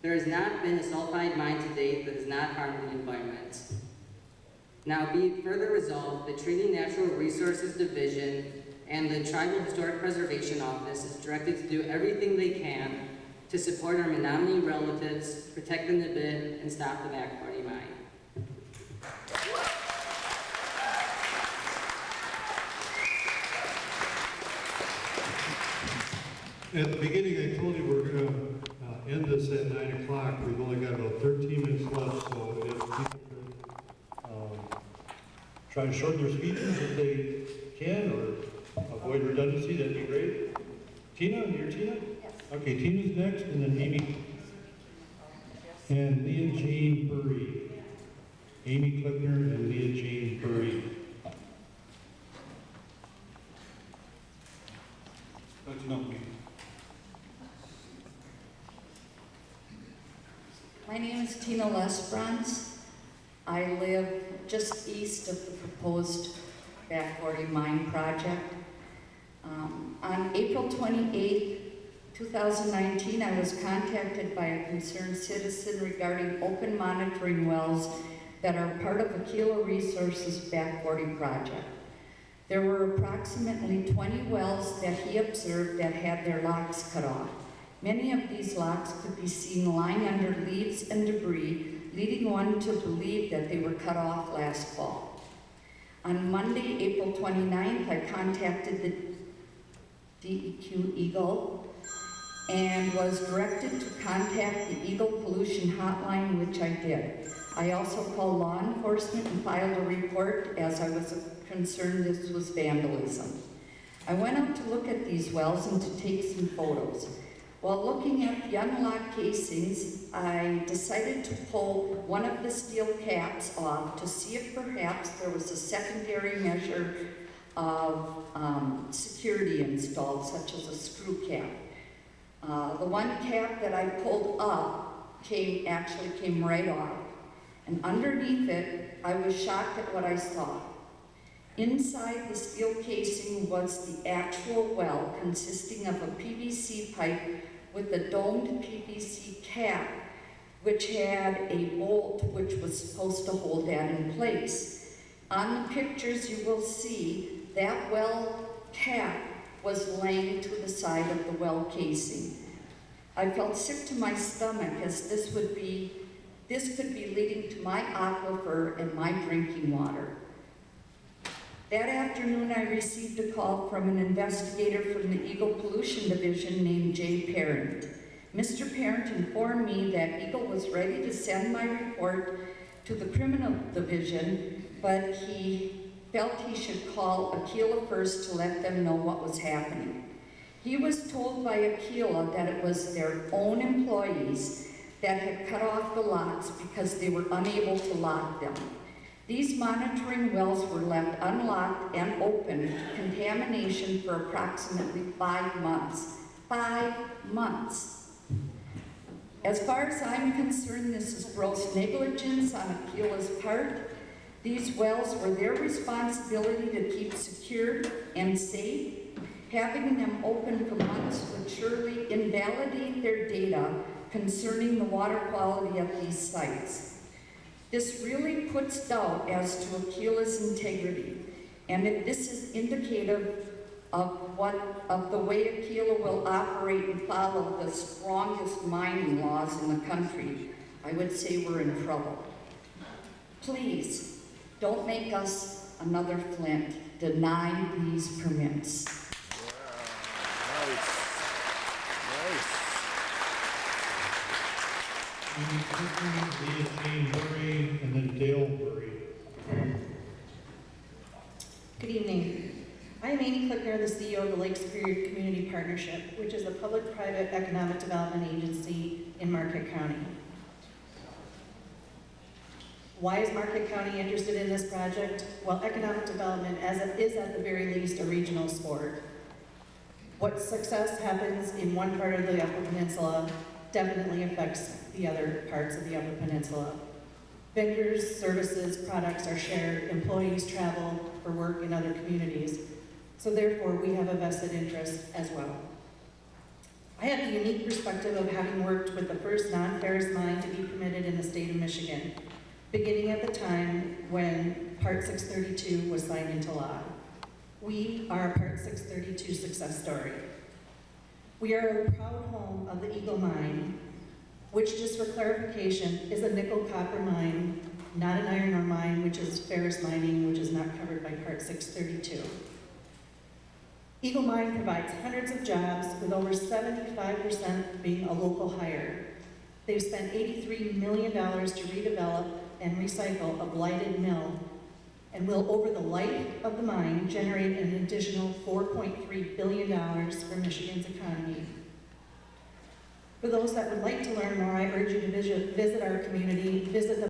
There has not been a sulfide mine to date that has not harmed the environment. Now be it further resolved, the Treaty Natural Resources Division and the Tribal Historic Preservation Office is directed to do everything they can to support our Menominee relatives, protect the Nibit, and stop the back 40 mine.
At the beginning, I told you we're going to end this at 9 o'clock. We've only got about 13 minutes left, so if people could try to shorten their speeches if they can, or avoid redundancy, that'd be great. Tina, you're Tina? Yes. Okay, Tina's next, and then Amy. And Leah Jane Burry. Amy Klickner and Leah Jane Burry.
My name is Tina Lesbrans. I live just east of the proposed Back 40 mine project. On April 28, 2019, I was contacted by a concerned citizen regarding open monitoring wells that are part of Aquila Resources Back 40 project. There were approximately 20 wells that he observed that had their locks cut off. Many of these locks could be seen lying under leaves and debris, leading one to believe that they were cut off last fall. On Monday, April 29th, I contacted the DEQ Eagle and was directed to contact the Eagle Pollution Hotline, which I did. I also called law enforcement and filed a report as I was concerned this was vandalism. I went out to look at these wells and to take some photos. While looking at the unlocked casings, I decided to pull one of the steel caps off to see if perhaps there was a secondary measure of security installed, such as a screw cap. The one cap that I pulled up actually came right off, and underneath it, I was shocked at what I saw. Inside the steel casing was the actual well, consisting of a PVC pipe with a domed PVC cap, which had a bolt which was supposed to hold that in place. On the pictures you will see that well cap was laying to the side of the well casing. I felt sick to my stomach, as this could be leading to my aquifer and my drinking water. That afternoon, I received a call from an investigator from the Eagle Pollution Division named Jay Parent. Mr. Parent informed me that Eagle was ready to send my report to the Criminal Division, but he felt he should call Aquila first to let them know what was happening. He was told by Aquila that it was their own employees that had cut off the locks because they were unable to lock them. These monitoring wells were left unlocked and open to contamination for approximately 5 months. 5 months. As far as I'm concerned, this is gross negligence on Aquila's part. These wells were their responsibility to keep secured and safe. Having them open for months would surely invalidate their data concerning the water quality of these sites. This really puts doubt as to Aquila's integrity, and this is indicative of the way Aquila will operate and follow the strongest mining laws in the country. I would say we're in trouble. Please, don't make us another Flint. Deny these permits.
Amy Klickner, Leah Jane Burry, and then Dale Burry.
Good evening. I am Amy Klickner, the CEO of the Lake Superior Community Partnership, which is a public-private economic development agency in Marquette County. Why is Marquette County interested in this project? Well, economic development is at the very least a regional sport. What success happens in one part of the Upper Peninsula definitely affects the other parts of the Upper Peninsula. Vendors, services, products are shared, employees travel for work in other communities, so therefore we have a vested interest as well. I have the unique perspective of having worked with the first non-ferrous mine to be permitted in the state of Michigan, beginning at the time when Part 632 was signed into law. We are a Part 632 success story. We are a proud home of the Eagle Mine, which, just for clarification, is a nickel-copper mine, not an iron ore mine, which is ferrous mining, which is not covered by Part 632.
Eagle Mine provides hundreds of jobs, with over 75% being a local hire. They've spent $83 million to redevelop and recycle a blighted mill, and will, over the life of the mine, generate an additional $4.3 billion for Michigan's economy. For those that would like to learn more, I urge you to visit our community, visit the